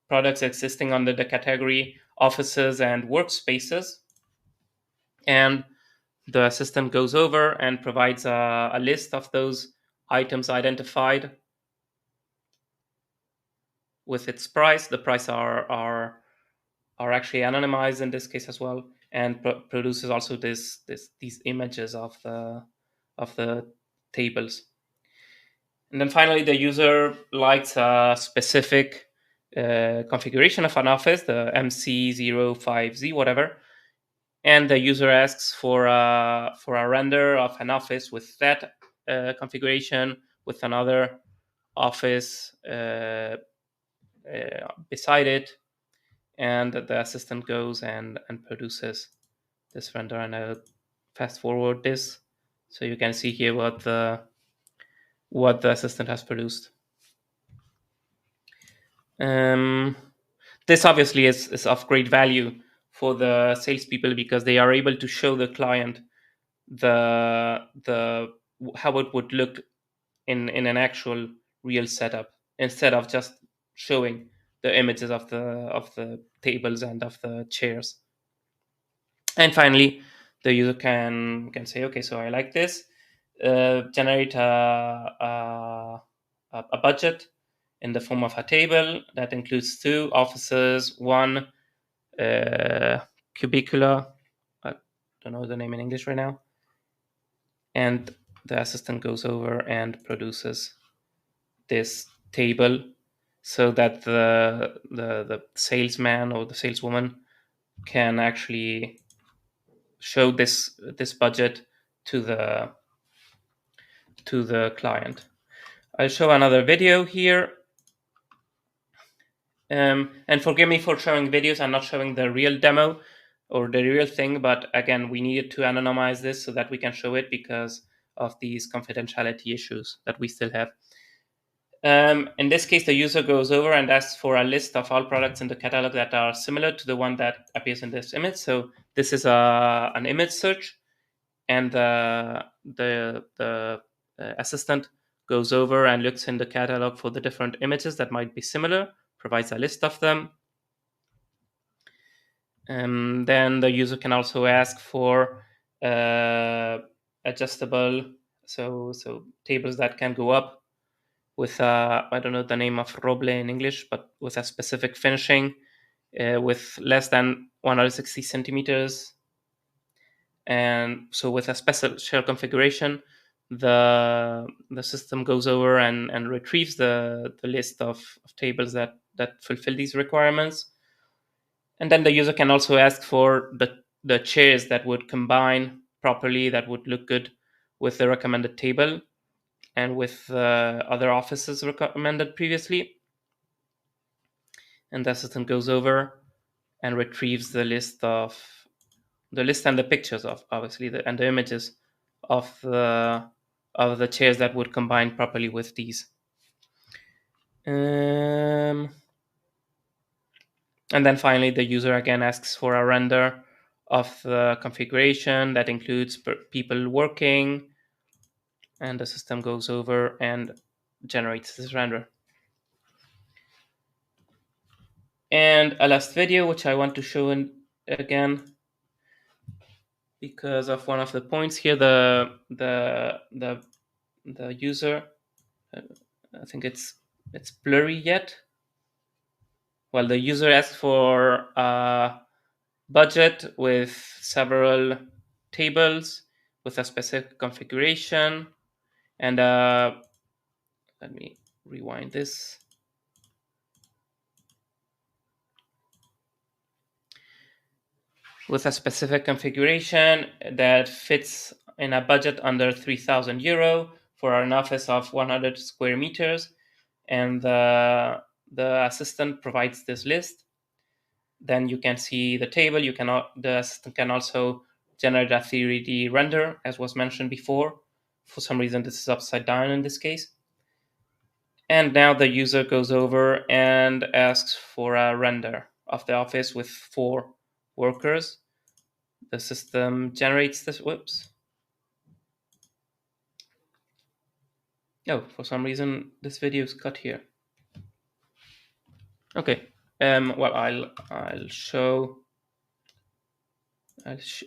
products existing under the category offices and workspaces. And the assistant goes over and provides a list of those items identified with its price. The price are actually anonymized in this case as well. and produces also these images of the tables. And then finally, the user likes a specific configuration of an office, the MC05Z, whatever, and the user asks for a render of an office with that configuration, with another office beside it, and the assistant goes and produces this render. And I'll fast forward this so you can see here what the assistant has produced. This obviously is of great value for the salespeople, because they are able to show the client the how it would look in an actual real setup, instead of just showing the images of the tables and of the chairs. And finally, the user can say, okay, so I like this. Generate a budget in the form of a table that includes 2 offices, 1 cubicula. I don't know the name in English right now. And the assistant goes over and produces this table so that the salesman or the saleswoman can actually show this budget to the client. I'll show another video here. And forgive me for showing videos and not showing the real demo or the real thing, but again, we needed to anonymize this so that we can show it because of these confidentiality issues that we still have. In this case, the user goes over and asks for a list of all products in the catalog that are similar to the one that appears in this image. So this is an image search, and the assistant goes over and looks in the catalog for the different images that might be similar, provides a list of them. Then the user can also ask for adjustable, so tables that can go up with I don't know the name of roble in English, but with a specific finishing with less than 160 centimeters. And so with a special configuration, the system goes over and retrieves the list of tables that fulfill these requirements. And then the user can also ask for the chairs that would combine properly, that would look good with the recommended table and with other offices recommended previously. And the assistant goes over and retrieves the list and the pictures of, obviously, and the images of the chairs that would combine properly with these. And then finally, the user again asks for a render of the configuration that includes people working, and the system goes over and generates this render. And a last video, which I want to show again because of one of the points here. The user, I think it's blurry yet. Well, the user asked for a budget with several tables with a specific configuration, and let me rewind this. With a specific configuration that fits in a budget under 3,000 euro for an office of 100 square meters, and the assistant provides this list. Then you can see the table. The assistant can also generate a 3D render, as was mentioned before. For some reason, this is upside down in this case. And now the user goes over and asks for a render of the office with 4 workers. The system generates this. Whoops. Oh, for some reason, this video is cut here. Okay. Well, I'll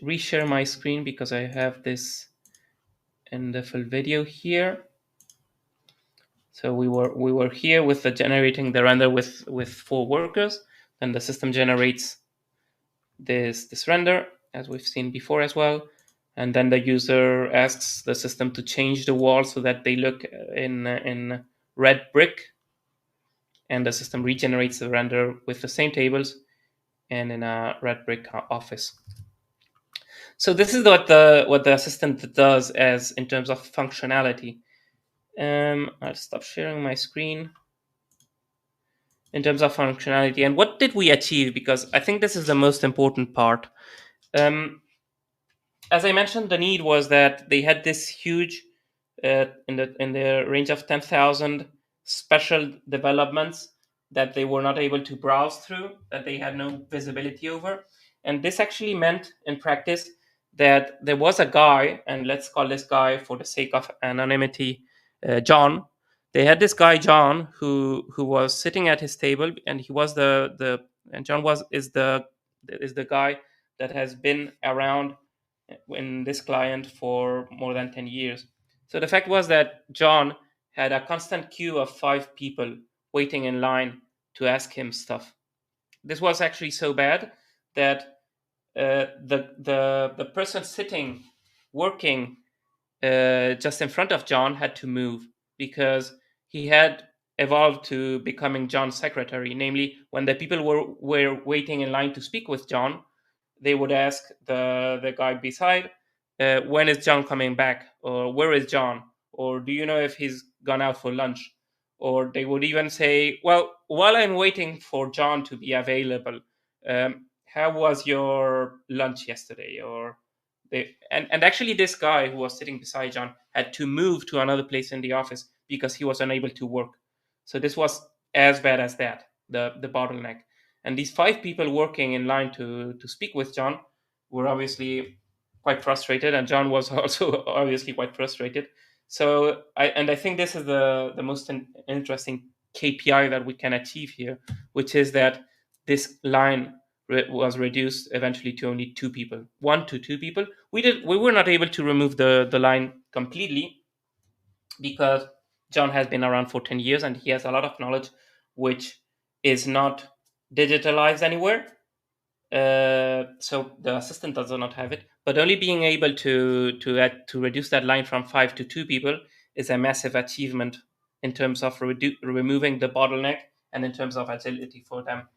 reshare my screen because I have this in the full video here. So we were here with the generating the render with 4 workers. Then the system generates this render, as we've seen before as well. And then the user asks the system to change the walls so that they look in red brick, and the system regenerates the render with the same tables and in a red brick office. So this is what the assistant does as in terms of functionality. I'll stop sharing my screen. In terms of functionality, and what did we achieve? Because I think this is the most important part. As I mentioned, the need was that they had this huge, in the range of 10,000 special developments that they were not able to browse through, that they had no visibility over. And this actually meant in practice that there was a guy, and let's call this guy for the sake of anonymity, John. They had this guy John who was sitting at his table, and he was and John is the guy that has been around in this client for more than 10 years. So the fact was that John had a constant queue of 5 people waiting in line to ask him stuff. This was actually so bad that the person sitting working just in front of John had to move, because he had evolved to becoming John's secretary. Namely, when the people were waiting in line to speak with John, they would ask the guy beside, when is John coming back? Or where is John? Or do you know if he's gone out for lunch? Or they would even say, well, while I'm waiting for John to be available, how was your lunch yesterday? Or and actually this guy who was sitting beside John had to move to another place in the office because he was unable to work. So this was as bad as that, the bottleneck. And these 5 people working in line to speak with John were obviously quite frustrated, and John was also obviously quite frustrated. So I think this is the most interesting KPI that we can achieve here, which is that this line was reduced eventually to only 2 people, 1 to 2 people. We were not able to remove the line completely, because John has been around for 10 years and he has a lot of knowledge which is not digitalized anywhere. So the assistant does not have it, but only being able to reduce that line from 5 to 2 people is a massive achievement in terms of removing the bottleneck and in terms of agility for them.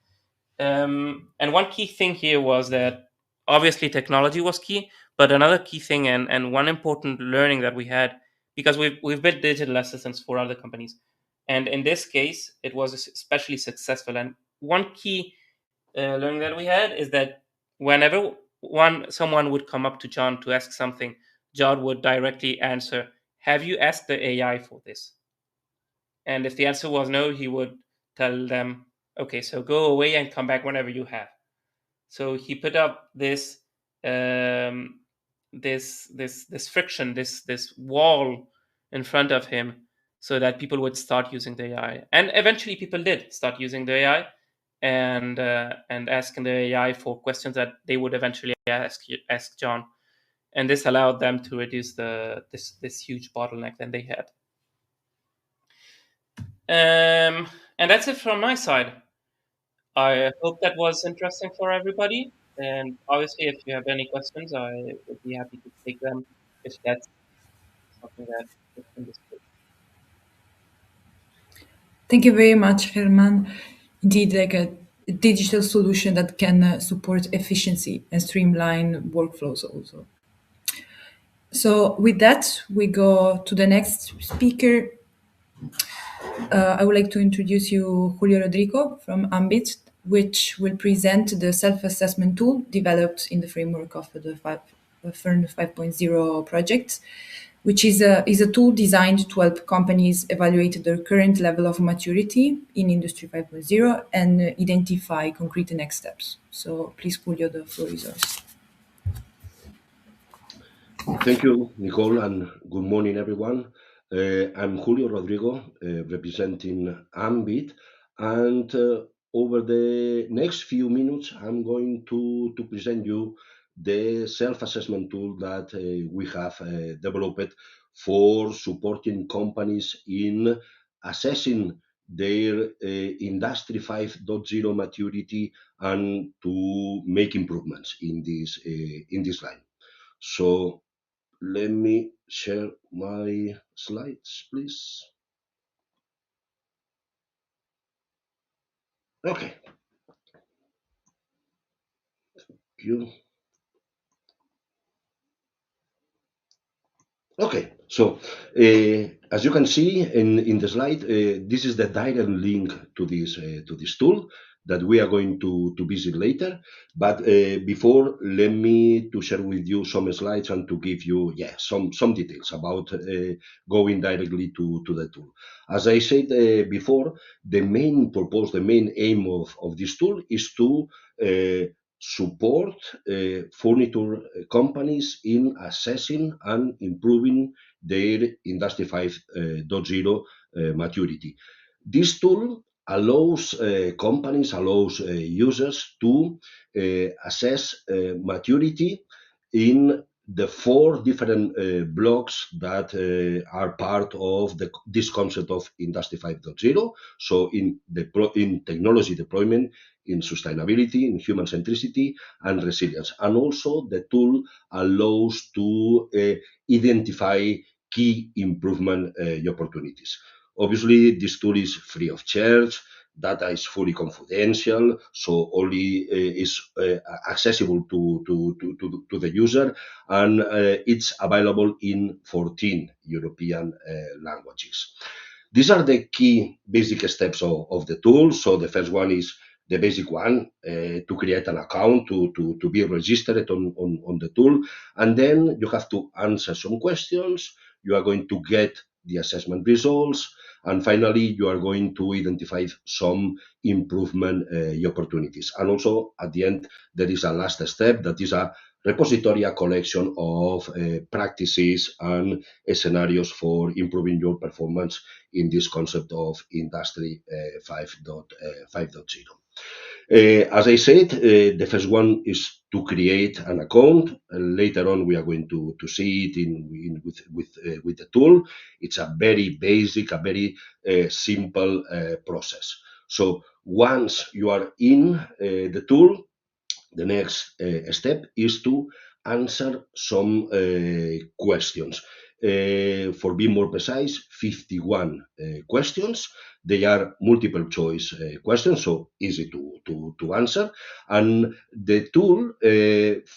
And one key thing here was that obviously technology was key, but another key thing and one important learning that we had, because we've built digital assistants for other companies, and in this case it was especially successful. And one key learning that we had is that whenever someone would come up to John to ask something, John would directly answer, "Have you asked the AI for this?" And if the answer was no, he would tell them, "Okay, so go away and come back whenever you have." So he put up this this friction, this wall in front of him, so that people would start using the AI. And eventually, people did start using the AI and asking the AI for questions that they would eventually ask John. And this allowed them to reduce this huge bottleneck that they had. And that's it from my side. I hope that was interesting for everybody. And obviously, if you have any questions, I would be happy to take them if that's something that is in this book. Thank you very much, Germán. Indeed, like a digital solution that can support efficiency and streamline workflows also. So with that, we go to the next speaker. I would like to introduce you Julio Rodrigo from AMBIT, which will present the self-assessment tool developed in the framework of the FURN 5.0 project, which is a tool designed to help companies evaluate their current level of maturity in Industry 5.0 and identify concrete next steps. So please, Julio, the floor is yours. Thank you, Nicole, and good morning, everyone. I'm Julio Rodrigo, representing AMBIT, and over the next few minutes, I'm going to present you the self-assessment tool that we have developed for supporting companies in assessing their Industry 5.0 maturity and to make improvements in this line. So let me share my slides, please. Okay. You. Okay, so as you can see in the slide, this is the direct link to this tool that we are going to visit later. But before, let me to share with you some slides and to give you some details about going directly to the tool. As I said before, the main purpose, the main aim of this tool is to support furniture companies in assessing and improving their Industry 5.0 maturity. This tool allows companies, allows users to assess maturity in the 4 different blocks that are part of this concept of Industry 5.0. So in technology deployment, in sustainability, in human centricity, and resilience. And also the tool allows to identify key improvement opportunities. Obviously, this tool is free of charge. Data is fully confidential, so only is accessible to the user, and it's available in 14 European languages. These are the key basic steps of the tool. So the first one is the basic one, to create an account, to be registered on the tool. And then you have to answer some questions. You are going to get the assessment results. And finally, you are going to identify some improvement opportunities. And also, at the end, there is a last step that is a repository, a collection of practices and scenarios for improving your performance in this concept of Industry 5.0. As I said, the first one is to create an account. Later on, we are going to see it with the tool. It's a very basic, a very simple process. So once you are in the tool, the next step is to answer some questions. For being more precise, 51 questions. They are multiple choice questions, so easy to answer. And the tool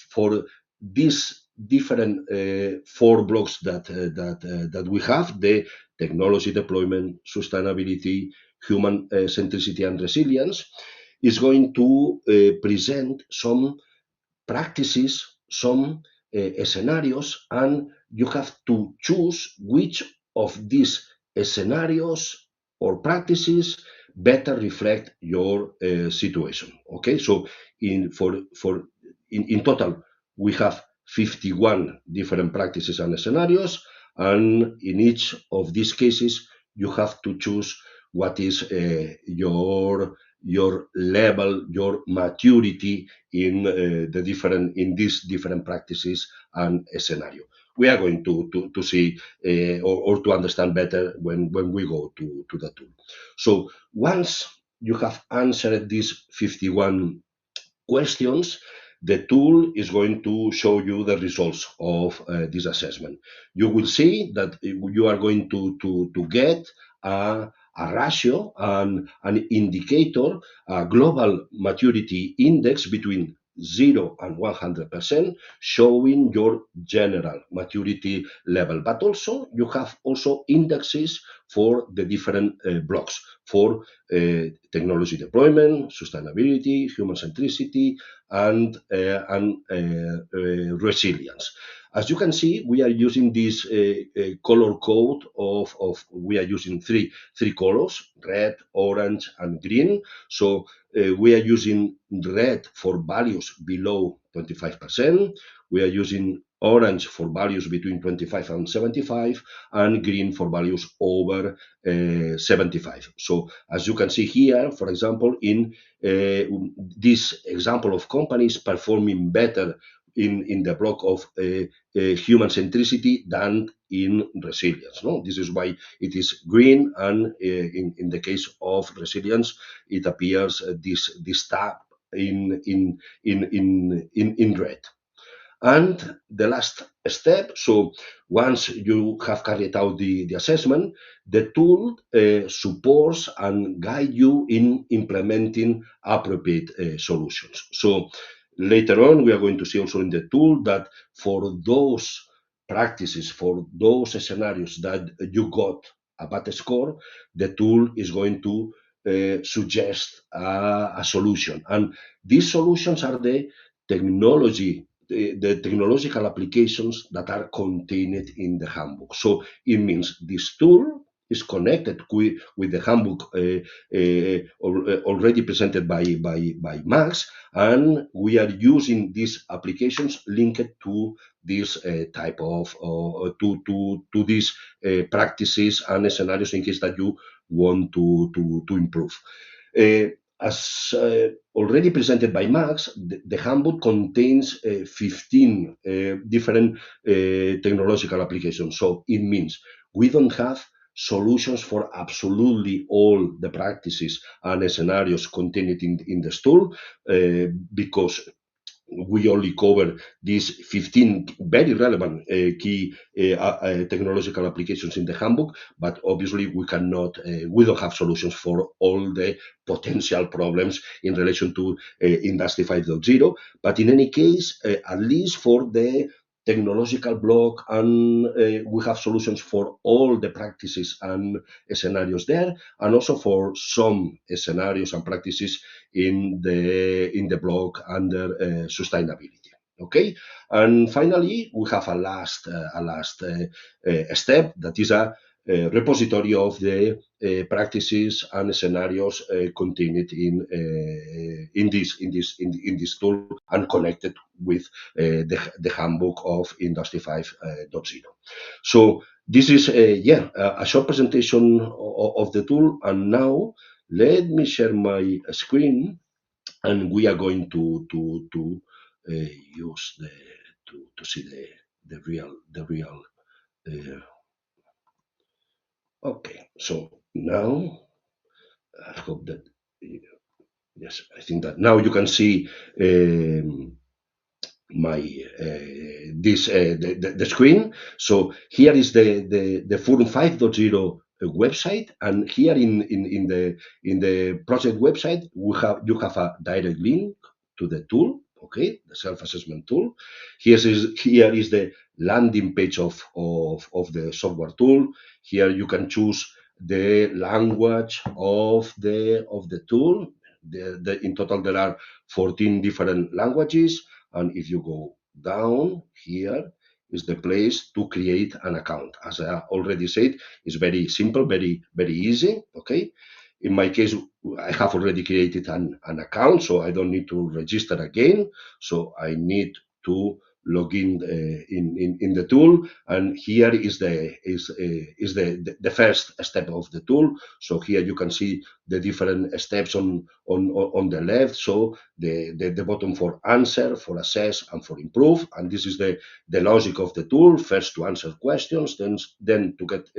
for these different 4 blocks that we have, the technology deployment, sustainability, human centricity, and resilience, is going to present some practices, some scenarios, and you have to choose which of these scenarios or practices better reflect your situation. Okay, so in total we have 51 different practices and scenarios, and in each of these cases you have to choose what is your level, your maturity in these different practices and scenario. We are going to see or to understand better when we go to the tool. So once you have answered these 51 questions, the tool is going to show you the results of this assessment. You will see that you are going to get a ratio and an indicator, a global maturity index between 0 and 100%, showing your general maturity level. But also, you have also indexes for the different blocks, for technology deployment, sustainability, human centricity, and resilience. As you can see, we are using this color code we are using three colors: red, orange, and green. So we are using red for values below 25%. We are using orange for values between 25 and 75, and green for values over 75. So as you can see here, for example, in this example of companies performing better in the block of human centricity than in resilience. No, this is why it is green, and in the case of resilience, it appears this tab in red. And the last step, so once you have carried out the assessment, the tool supports and guides you in implementing appropriate solutions. So later on, we are going to see also in the tool that for those practices, for those scenarios that you got a bad score, the tool is going to suggest a solution. And these solutions are the technological applications that are contained in the handbook. So it means this tool is connected with the handbook already presented by Max, and we are using these applications linked to this type of to these practices and scenarios in case that you want to improve. As already presented by Max, the handbook contains 15 different technological applications. So it means we don't have solutions for absolutely all the practices and scenarios contained in the tool because we only cover these 15 very relevant key technological applications in the handbook, but obviously we cannot, we don't have solutions for all the potential problems in relation to Industry 5.0. But in any case, at least for the technological block, and we have solutions for all the practices and scenarios there, and also for some scenarios and practices in the block under sustainability. Okay, and finally we have a last step, that is a repository of the practices and scenarios contained in this tool and connected with the handbook of Industry 5.0. So this is a short presentation of the tool, and now let me share my screen, and we are going to use to see the real. Okay, so now I hope that yes, I think that now you can see my the screen. So here is the FURN5.0 website, and here in the project website you have a direct link to the tool. Okay, the self-assessment tool. Here is the landing page of the software tool. Here you can choose the language of the tool. In total there are 14 different languages. And if you go down, here is the place to create an account. As I already said, it's very simple, very easy. Okay. In my case, I have already created an account, so I don't need to register again. So I need to log in the tool, and here is the first step of the tool. So here you can see the different steps on the left. So the button for answer, for assess, and for improve, and this is the logic of the tool. First to answer questions, then to get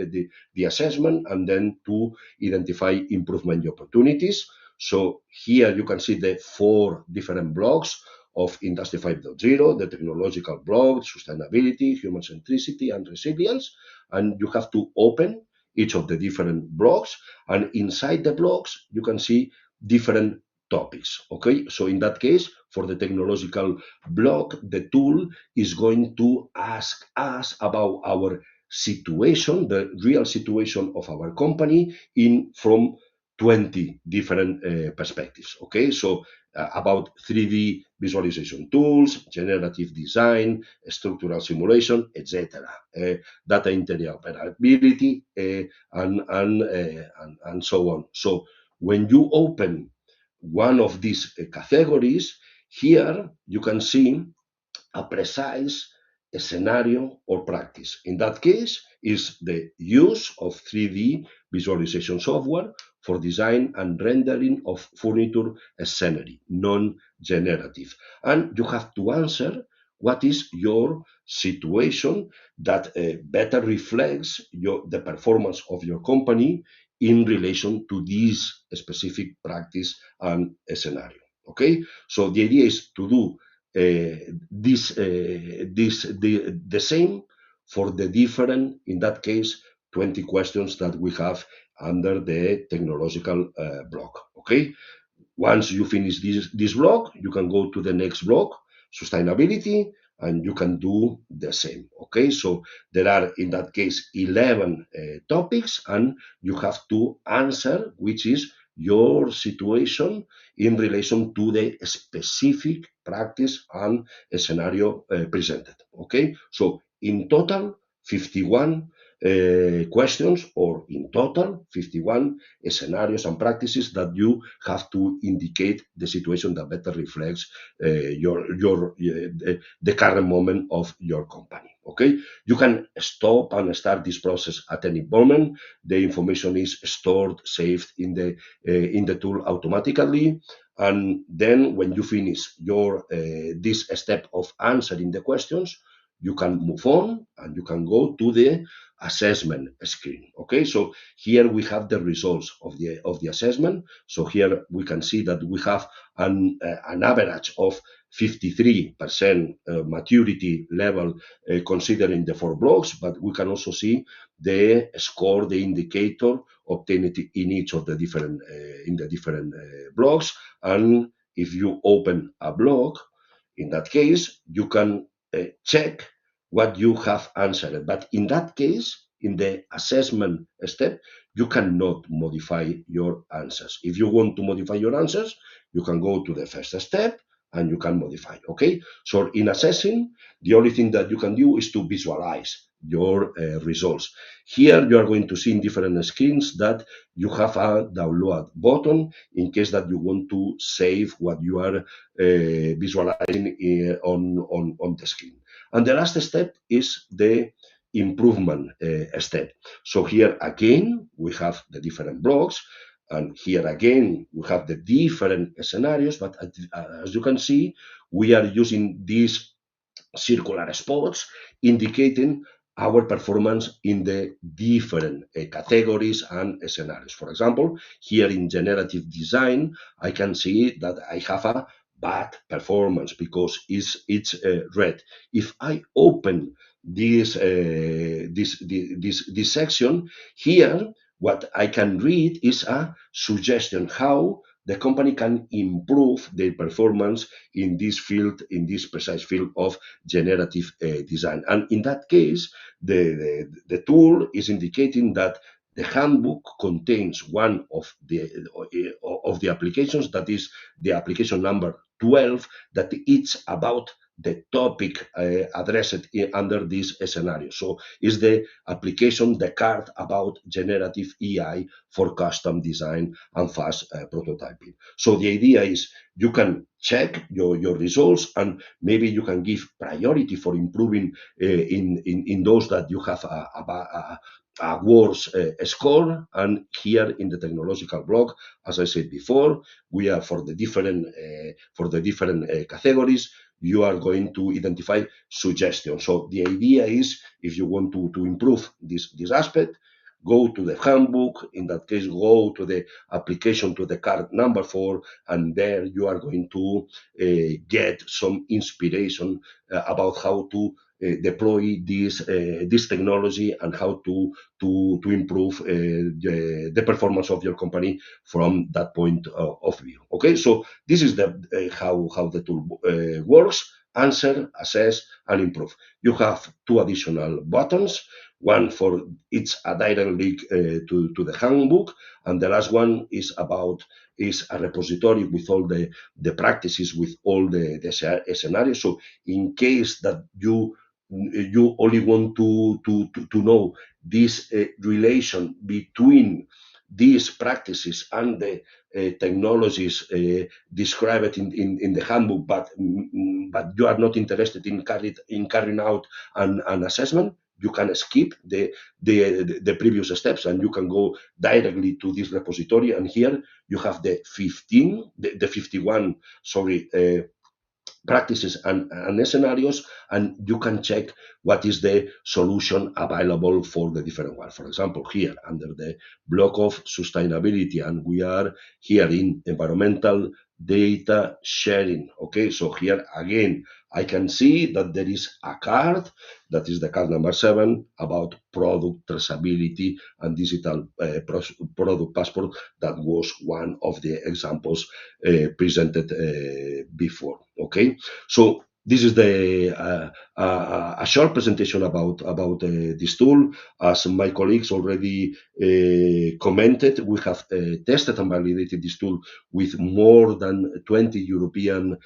the assessment, and then to identify improvement opportunities. So here you can see the 4 different blocks of Industry 5.0, the technological block, sustainability, human centricity, and resilience. And you have to open each of the different blocks, and inside the blocks you can see different topics. Okay, so in that case, for the technological block, the tool is going to ask us about our situation, the real situation of our company from 20 different perspectives. Okay, so about 3D visualization tools, generative design, structural simulation, etc., data interoperability, and so on. So when you open one of these categories, here you can see a precise scenario or practice. In that case, is the use of 3D visualization software for design and rendering of furniture scenery, non-generative. And you have to answer what is your situation that better reflects the performance of your company in relation to this specific practice and scenario. Okay, so the idea is to do the same for the different, in that case, 20 questions that we have under the technological block. Okay, once you finish this block, you can go to the next block, sustainability, and you can do the same. Okay, so there are, in that case, 11 topics, and you have to answer which is your situation in relation to the specific practice and scenario presented. Okay, so in total, 51 questions, or in total 51 scenarios and practices that you have to indicate the situation that better reflects the current moment of your company. Okay, you can stop and start this process at any moment. The information is stored, saved in the tool automatically, and then when you finish your this step of answering the questions, you can move on and you can go to the assessment screen. Okay, so here we have the results of the assessment. So here we can see that we have an average of 53% maturity level considering the 4 blocks, but we can also see the score, the indicator obtained in each of the different blocks. And if you open a block, in that case, you can check what you have answered. But in that case, in the assessment step, you cannot modify your answers. If you want to modify your answers, you can go to the first step and you can modify. Okay, so in assessing, the only thing that you can do is to visualize your results. Here you are going to see in different screens that you have a download button in case that you want to save what you are visualizing on the screen. And the last step is the improvement step. So here again, we have the different blocks, and here again, we have the different scenarios, but as you can see, we are using these circular spots indicating our performance in the different categories and scenarios. For example, here in generative design, I can see that I have a bad performance because it's red. If I open this section here, what I can read is a suggestion how the company can improve their performance in this field, in this precise field of generative design. And in that case, the tool is indicating that the handbook contains one of the applications, that is the application number 12, that it's about the topic addressed under this scenario. So is the application, the card about generative AI for custom design and fast prototyping. So the idea is you can check your results, and maybe you can give priority for improving in those that you have a worse score. And here in the technological block, as I said before, we are for the different categories, you are going to identify suggestions. So the idea is, if you want to improve this aspect, go to the handbook. In that case, go to the application, to the card number 4, and there you are going to get some inspiration about how to deploy this technology and how to improve the performance of your company from that point of view. Okay, so this is how the tool works: answer, assess, and improve. You have 2 additional buttons. One for it's a direct link to the handbook, and the last one is a repository with all the practices, with all the scenarios. So in case that you only want to know this relation between these practices and the technologies described in the handbook, but you are not interested in carrying out an assessment, you can skip the previous steps and you can go directly to this repository. And here you have the 51 practices and scenarios, and you can check what is the solution available for the different ones. For example, here under the block of sustainability, and we are here in environmental data sharing. Okay, so here again, I can see that there is a card, that is the card number 7, about product traceability and digital product passport. That was one of the examples presented before. Okay, so this is a short presentation about this tool. As my colleagues already commented, we have tested and validated this tool with more than 20 European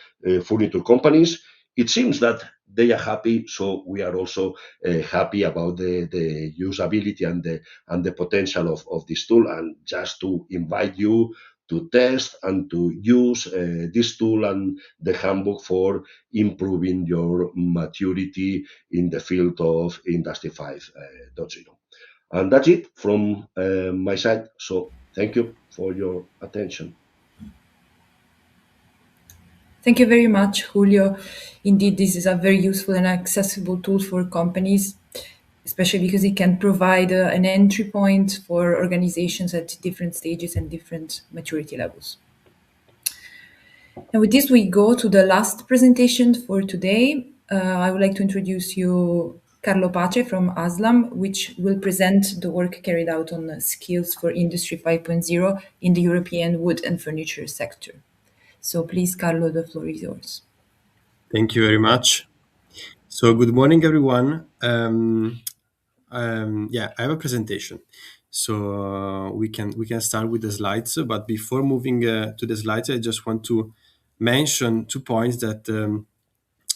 furniture companies. It seems that they are happy, so we are also happy about the usability and the potential of this tool. And just to invite you to test and to use this tool and the handbook for improving your maturity in the field of Industry 5.0. And that's it from my side. So thank you for your attention. Thank you very much, Julio. Indeed, this is a very useful and accessible tool for companies, especially because it can provide an entry point for organizations at different stages and different maturity levels. And with this, we go to the last presentation for today. I would like to introduce you Carlo Pace from ASLAM, which will present the work carried out on skills for Industry 5.0 in the European wood and furniture sector. So please, Carlo, the floor is yours. Thank you very much. So good morning, everyone. Yeah, I have a presentation. So we can start with the slides. But before moving to the slides, I just want to mention 2 points that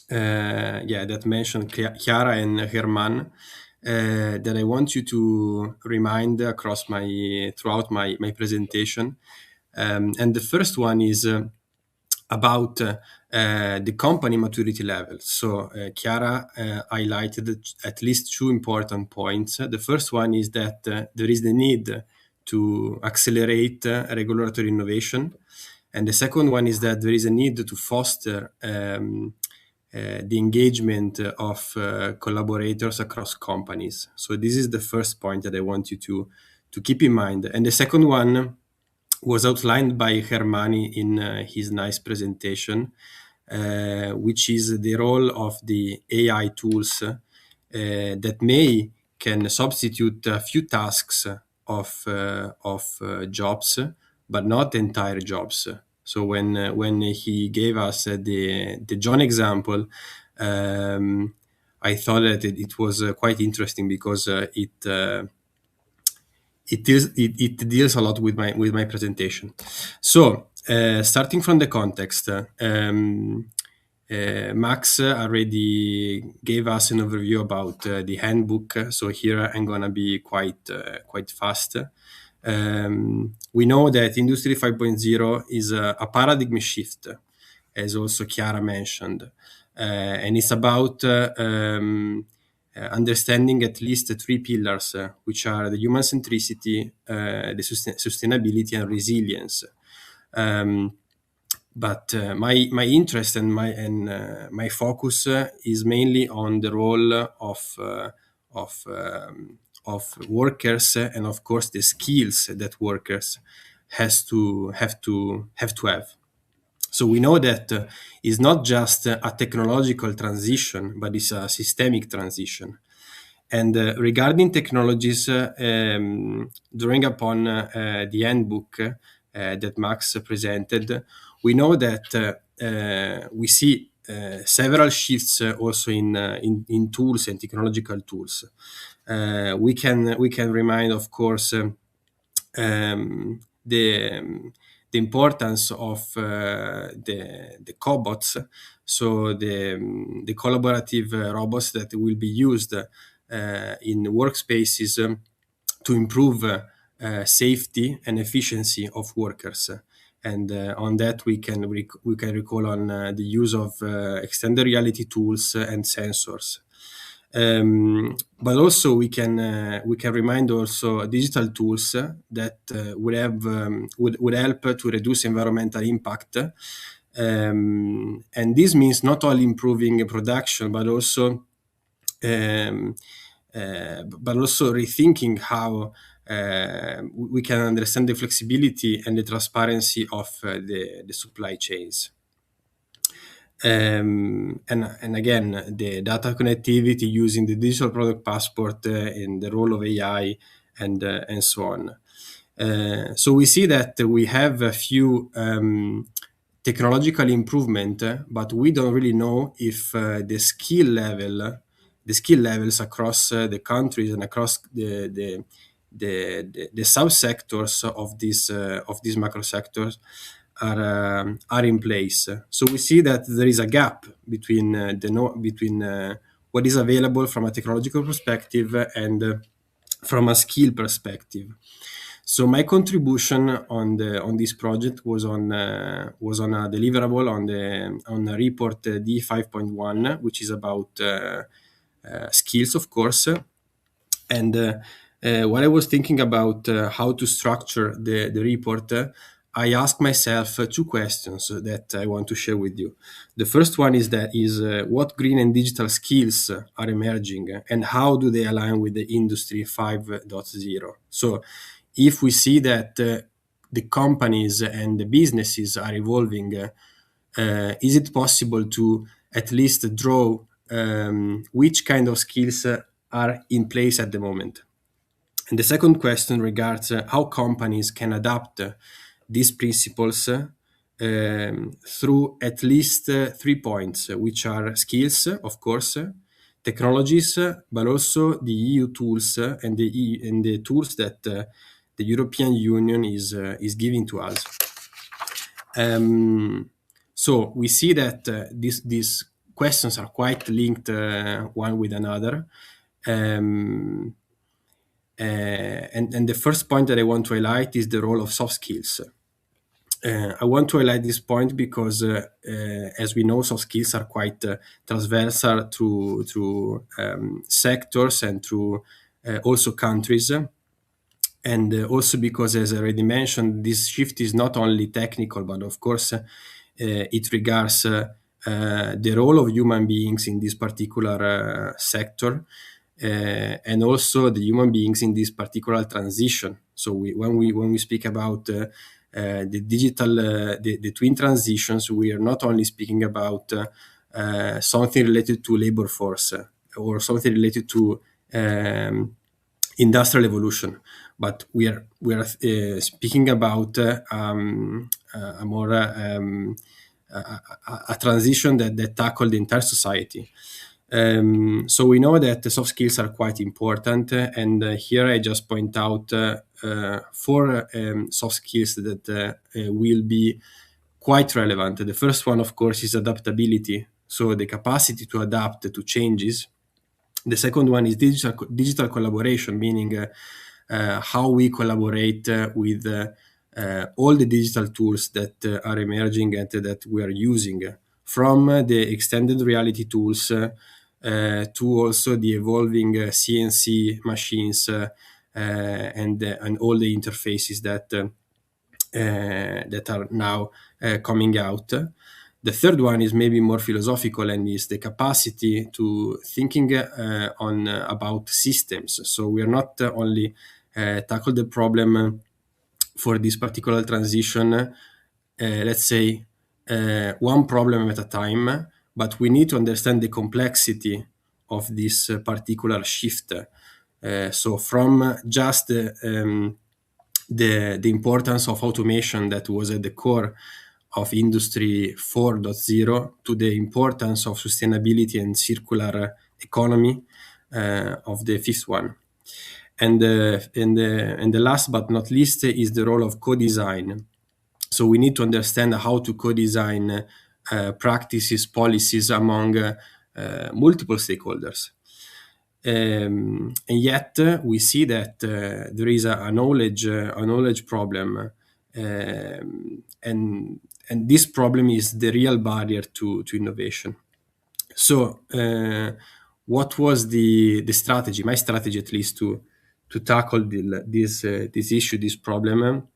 that mentioned Chiara and Germán, that I want you to remind throughout my presentation. And the first one is about the company maturity level. So Chiara highlighted at least 2 important points. The first one is that there is the need to accelerate regulatory innovation. And the second one is that there is a need to foster the engagement of collaborators across companies. So this is the first point that I want you to keep in mind. And the second one was outlined by Germán in his nice presentation, which is the role of the AI tools that can substitute a few tasks of jobs, but not entire jobs. So when he gave us the John example, I thought that it was quite interesting because it deals a lot with my presentation. So starting from the context, Max already gave us an overview about the handbook. So here I'm gonna be quite fast. We know that Industry 5.0 is a paradigm shift, as also Chiara mentioned, and it's about understanding at least 3 pillars, which are the human centricity, the sustainability, and resilience. But my interest and my focus is mainly on the role of workers, and of course the skills that workers have to have. So we know that it's not just a technological transition, but it's a systemic transition. And regarding technologies, drawing upon the handbook that Max presented, we know that we see several shifts also in tools and technological tools. We can remind, of course, the importance of the cobots, so the collaborative robots that will be used in workspaces to improve safety and efficiency of workers. And on that, we can recall on the use of extended reality tools and sensors. But also we can remind also digital tools that would help to reduce environmental impact, And this means not only improving production, but also rethinking how we can understand the flexibility and the transparency of the supply chains. And again, the data connectivity using the digital product passport and the role of AI and so on. So we see that we have a few technological improvement, but we don't really know if the skill levels across the countries and across the subsectors of these macro sectors are in place. So we see that there is a gap between what is available from a technological perspective and from a skill perspective. So my contribution on this project was on a deliverable on a report D5.1, which is about skills, of course. And when I was thinking about how to structure the report, I asked myself two questions that I want to share with you. The first one is what green and digital skills are emerging and how do they align with the Industry 5.0? So if we see that the companies and the businesses are evolving, is it possible to at least draw which kind of skills are in place at the moment? And the second question regards how companies can adapt these principles through at least 3 points, which are skills, of course, technologies, but also the EU tools and the tools that the European Union is giving to us. So we see that these questions are quite linked one with another. And the first point that I want to highlight is the role of soft skills. I want to highlight this point because, as we know, soft skills are quite transversal through sectors and through also countries. And also because, as I already mentioned, this shift is not only technical, but of course, it regards the role of human beings in this particular sector. And also the human beings in this particular transition. So when we speak about the digital, the twin transitions, we are not only speaking about something related to labor force or something related to industrial evolution, but we are speaking about a more a transition that tackled the entire society. So we know that the soft skills are quite important, and here I just point out 4 soft skills that will be quite relevant. The first one, of course, is adaptability, so the capacity to adapt to changes. The second one is digital collaboration, meaning how we collaborate with all the digital tools that are emerging and that we are using, from the extended reality tools to also the evolving CNC machines and all the interfaces that are now coming out. The third one is maybe more philosophical and is the capacity to thinking about systems. So we are not only tackle the problem for this particular transition, let's say one problem at a time, but we need to understand the complexity of this particular shift. So from just the importance of automation that was at the core of Industry 4.0 to the importance of sustainability and circular economy of the fifth one. And the last but not least is the role of co-design. So we need to understand how to co-design practices, policies among multiple stakeholders. And yet we see that there is a knowledge problem, and this problem is the real barrier to innovation. So what was the strategy? My strategy, at least, to tackle this issue, this problem,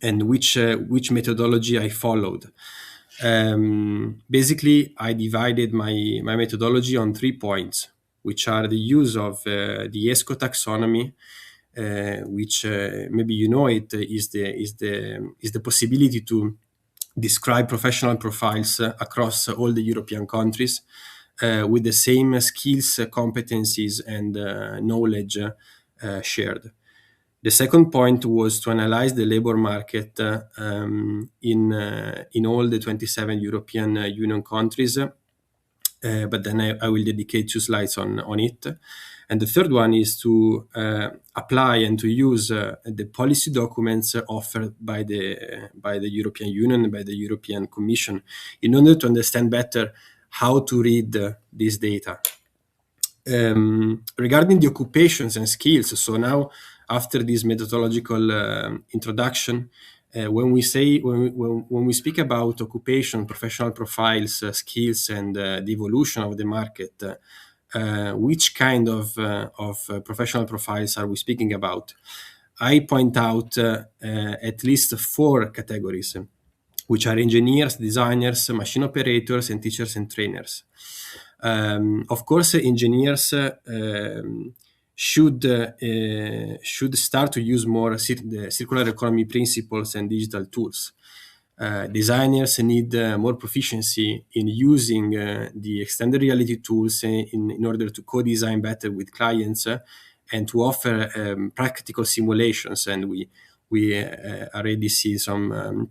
and which methodology I followed. Basically, I divided my methodology on 3 points, which are the use of the ESCO taxonomy, which maybe you know it is the possibility to describe professional profiles across all the European countries with the same skills, competencies, and knowledge shared. The second point was to analyze the labor market in all the 27 European Union countries. But then I will dedicate 2 slides on it. And the third one is to apply and to use the policy documents offered by the European Union, by the European Commission, in order to understand better how to read this data. Regarding the occupations and skills, so now after this methodological introduction, when we speak about occupation, professional profiles, skills, and the evolution of the market, which kind of professional profiles are we speaking about? I point out at least 4 categories, which are engineers, designers, machine operators, and teachers and trainers. Of course, engineers should start to use more the circular economy principles and digital tools. Designers need more proficiency in using the extended reality tools in order to co-design better with clients and to offer practical simulations. And we already see some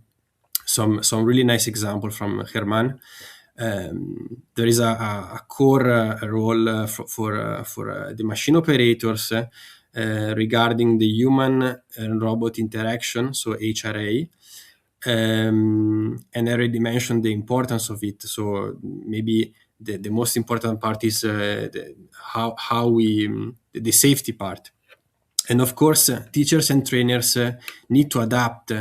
really nice example from Germán. There is a core role for the machine operators regarding the human and robot interaction, so HRA. And I already mentioned the importance of it. So maybe the most important part is the safety part. And of course, teachers and trainers need to adapt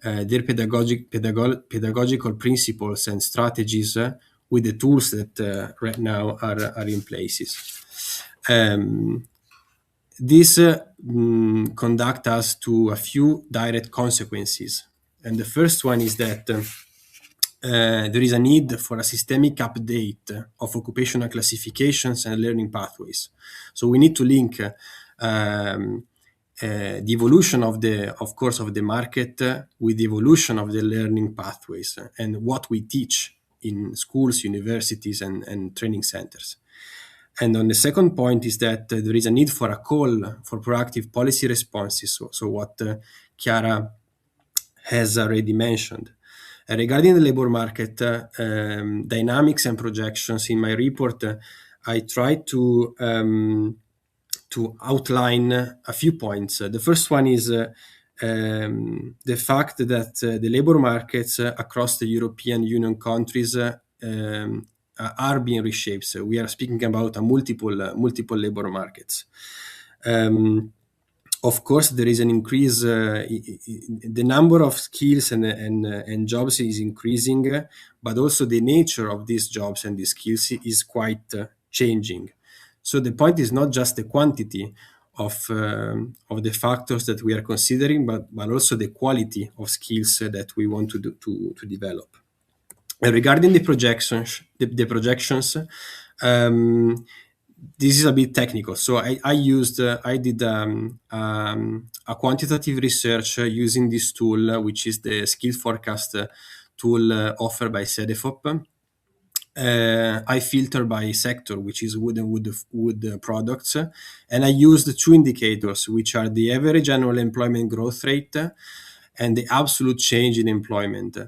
their pedagogical principles and strategies with the tools that right now are in places. This conduct us to a few direct consequences. And the first one is that there is a need for a systemic update of occupational classifications and learning pathways. So we need to link the evolution of the market with the evolution of the learning pathways and what we teach in schools, universities, and training centers. And on the second point is that there is a need for a call for proactive policy responses. So what Chiara has already mentioned. Regarding the labor market dynamics and projections, in my report, I tried to outline a few points. The first one is the fact that the labor markets across the European Union countries are being reshaped. So we are speaking about a multiple labor markets. Of course, there is an increase. The number of skills and jobs is increasing, but also the nature of these jobs and these skills is quite changing. So the point is not just the quantity of the factors that we are considering, but also the quality of skills that we want to develop. And regarding the projections, this is a bit technical. So I did a quantitative research using this tool, which is the skill forecast tool offered by CEDEFOP. I filter by sector, which is wood and wood products, and I used 2 indicators, which are the average annual employment growth rate and the absolute change in employment.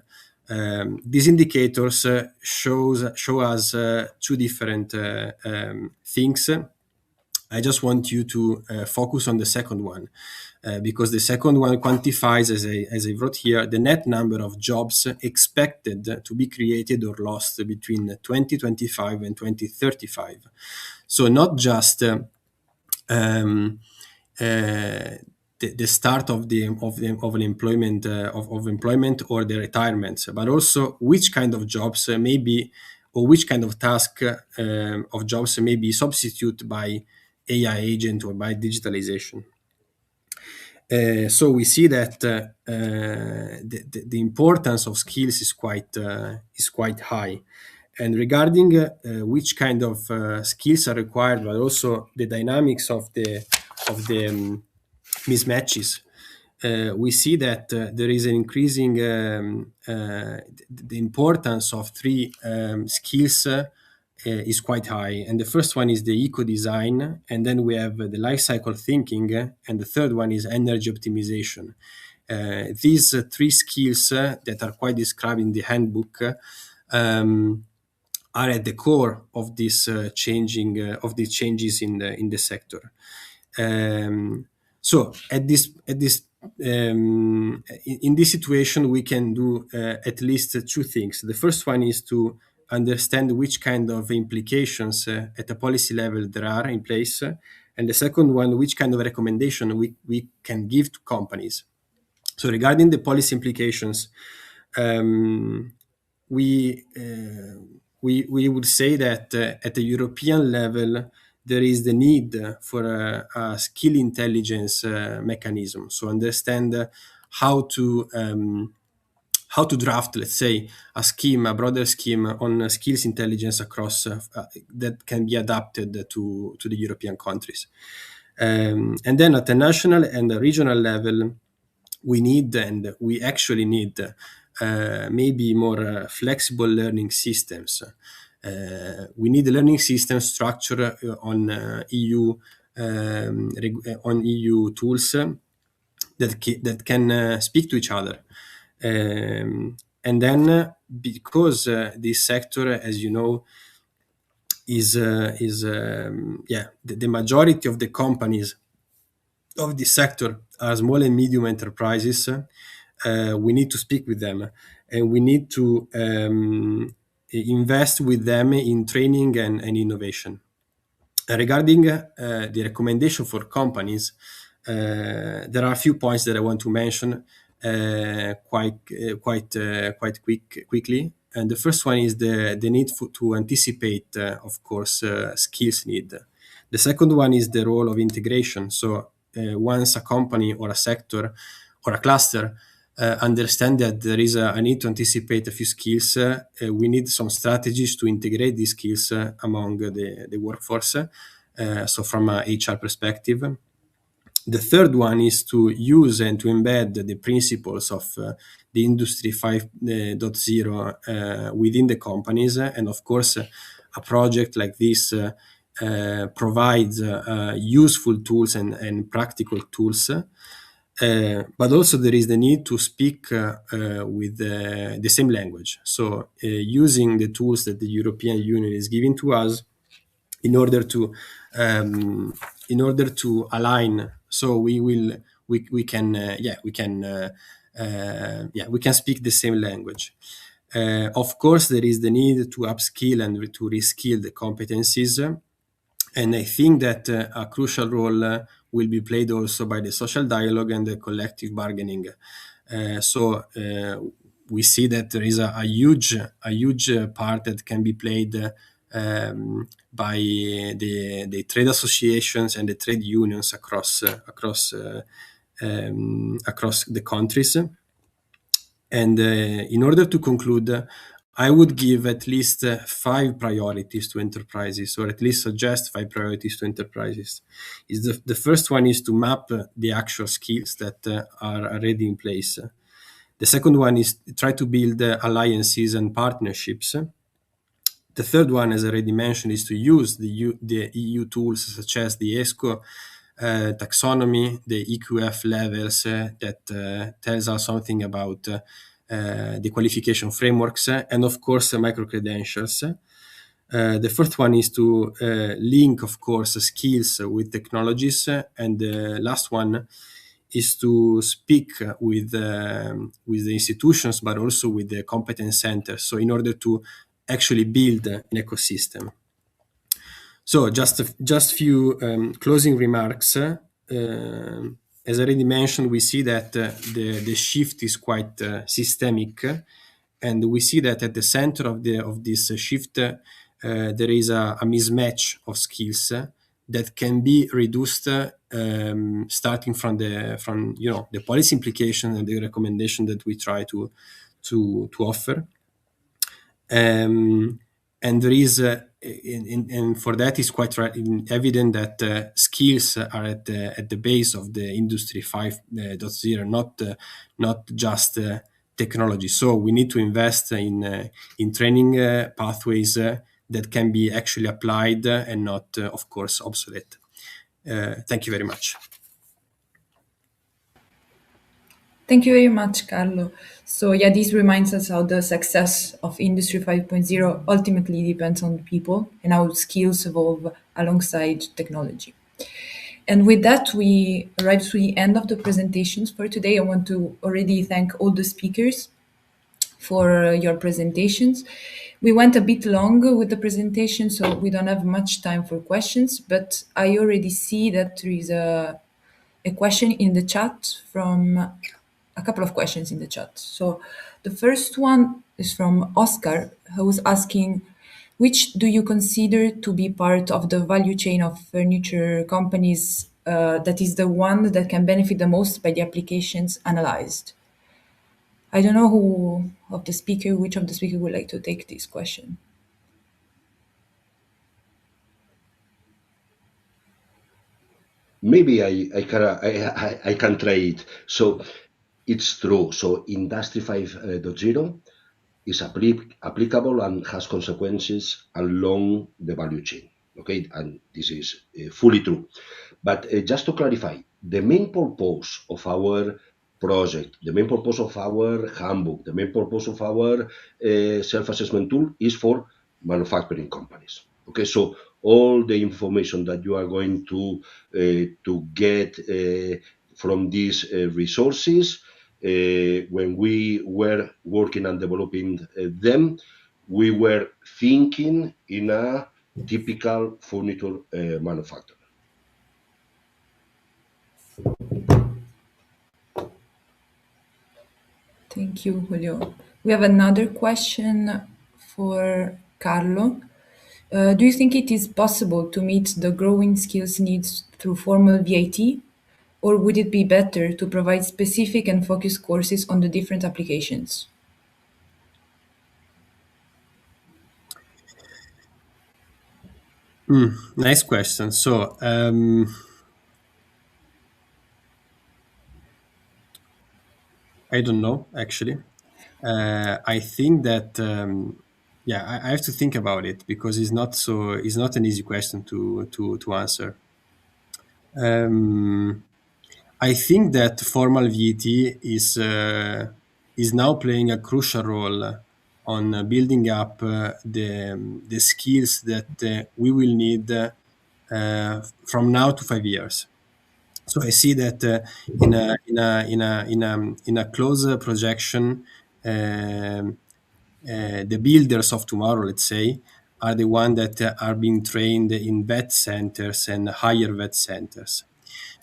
These indicators show us 2 different things. I just want you to focus on the second one, because the second one quantifies, as I wrote here, the net number of jobs expected to be created or lost between 2025 and 2035. So not just the start of employment or the retirements, but also which kind of jobs may be, or which kind of task of jobs may be substituted by AI agent or by digitalization. So we see that the importance of skills is quite high. And regarding which kind of skills are required, but also the dynamics of the mismatches, we see that there is an increasing the importance of three skills is quite high. And the first one is the eco design, and then we have the life cycle thinking, and the third one is energy optimization. These three skills that are quite described in the handbook are at the core of this changing of these changes in the sector. So in this situation, we can do at least two things. The first one is to understand which kind of implications at a policy level there are in place, and the second one, which kind of recommendation we can give to companies. So regarding the policy implications, we would say that at the European level, there is the need for a skill intelligence mechanism. So understand how to draft, let's say, a broader scheme on skills intelligence across that can be adapted to the European countries. And then at the national and the regional level, we actually need maybe more flexible learning systems. We need a learning system structure on EU tools that can speak to each other. And then because this sector, as you know, is the majority of the companies of this sector are small and medium enterprises, we need to speak with them, and we need to invest with them in training and innovation. Regarding the recommendation for companies, there are a few points that I want to mention quite quickly. And the first one is the need to anticipate, of course, skills need. The second one is the role of integration. So once a company or a sector or a cluster understand that there is a need to anticipate a few skills, we need some strategies to integrate these skills among the workforce. So from a HR perspective. The third one is to use and to embed the principles of the Industry 5.0 within the companies. And of course, a project like this provides useful tools and practical tools. But also there is the need to speak with the same language. So using the tools that the European Union is giving to us in order to align, so we can speak the same language. Of course, there is the need to upskill and to reskill the competencies, and I think that a crucial role will be played also by the social dialogue and the collective bargaining. So we see that there is a huge part that can be played by the trade associations and the trade unions across the countries. And in order to conclude, I would give at least 5 priorities to enterprises, or at least suggest 5 priorities to enterprises. The first one is to map the actual skills that are already in place. The second one is try to build alliances and partnerships. The third one, as I already mentioned, is to use the EU tools such as the ESCO taxonomy, the EQF levels that tells us something about the qualification frameworks, and of course micro-credentials. The fourth one is to link, of course, skills with technologies, and the last one is to speak with the institutions, but also with the competence centers. So in order to actually build an ecosystem. So just few closing remarks. As I already mentioned, we see that the shift is quite systemic, and we see that at the center of this shift there is a mismatch of skills that can be reduced starting from the policy implication and the recommendation that we try to offer. And there is, and for that is quite evident that skills are at the base of the Industry 5.0, not just technology. So we need to invest in training pathways that can be actually applied and not, of course, obsolete. Thank you very much. Thank you very much, Carlo. So yeah, this reminds us how the success of Industry 5.0 ultimately depends on people and how skills evolve alongside technology. And with that, we arrived to the end of the presentations for today. I want to already thank all the speakers for your presentations. We went a bit long with the presentation, so we don't have much time for questions, but I already see that there is a question in the chat from a couple of questions in the chat. So the first one is from Oscar, who was asking, which do you consider to be part of the value chain of furniture companies that is the one that can benefit the most by the applications analyzed? I don't know which of the speaker would like to take this question. Maybe I can try it. So it's true. So Industry 5.0 is applicable and has consequences along the value chain. Okay, and this is fully true. But just to clarify, the main purpose of our project, the main purpose of our handbook, the main purpose of our self-assessment tool is for manufacturing companies. Okay, so all the information that you are going to get from these resources, when we were working and developing them, we were thinking in a typical furniture manufacturer. Thank you, Julio. We have another question for Carlo. Do you think it is possible to meet the growing skills needs through formal VIT, or would it be better to provide specific and focused courses on the different applications? Nice question. So I don't know, actually. I think that I have to think about it because it's not an easy question to answer. I think that formal VET is now playing a crucial role on building up the skills that we will need from now to 5 years. So I see that in a close projection, the builders of tomorrow, let's say, are the ones that are being trained in vet centers and higher vet centers.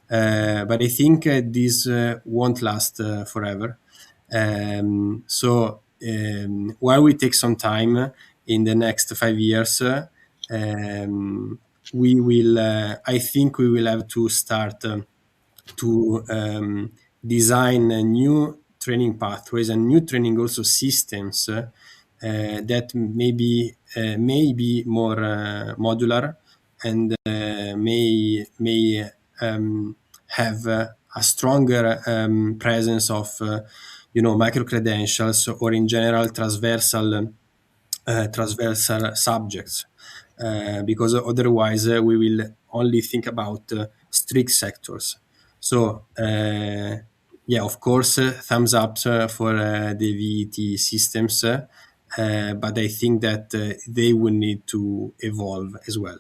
But I think this won't last forever. So while we take some time in the next 5 years, we will. I think we will have to start to design new training pathways and new training also systems that may be more modular and may have a stronger presence of micro credentials or in general transversal subjects, because otherwise we will only think about strict sectors. So of course, thumbs up for the VET systems, but I think that they will need to evolve as well.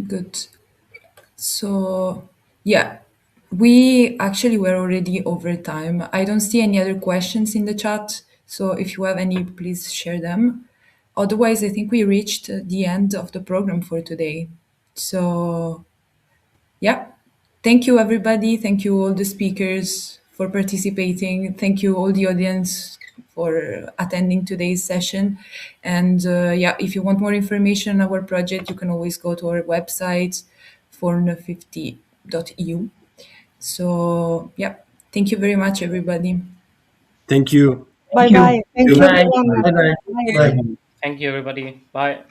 Good. So, we actually were already over time. I don't see any other questions in the chat. So if you have any, please share them. Otherwise, I think we reached the end of the program for today. So, thank you, everybody. Thank you, all the speakers, for participating. Thank you, all the audience, for attending today's session. And yeah, if you want more information on our project, you can always go to our website, FURN5.0. So yeah, thank you very much, everybody. Thank you. Bye bye. Thank you, Bye. everyone. Bye. Bye. Thank you, everybody. Bye.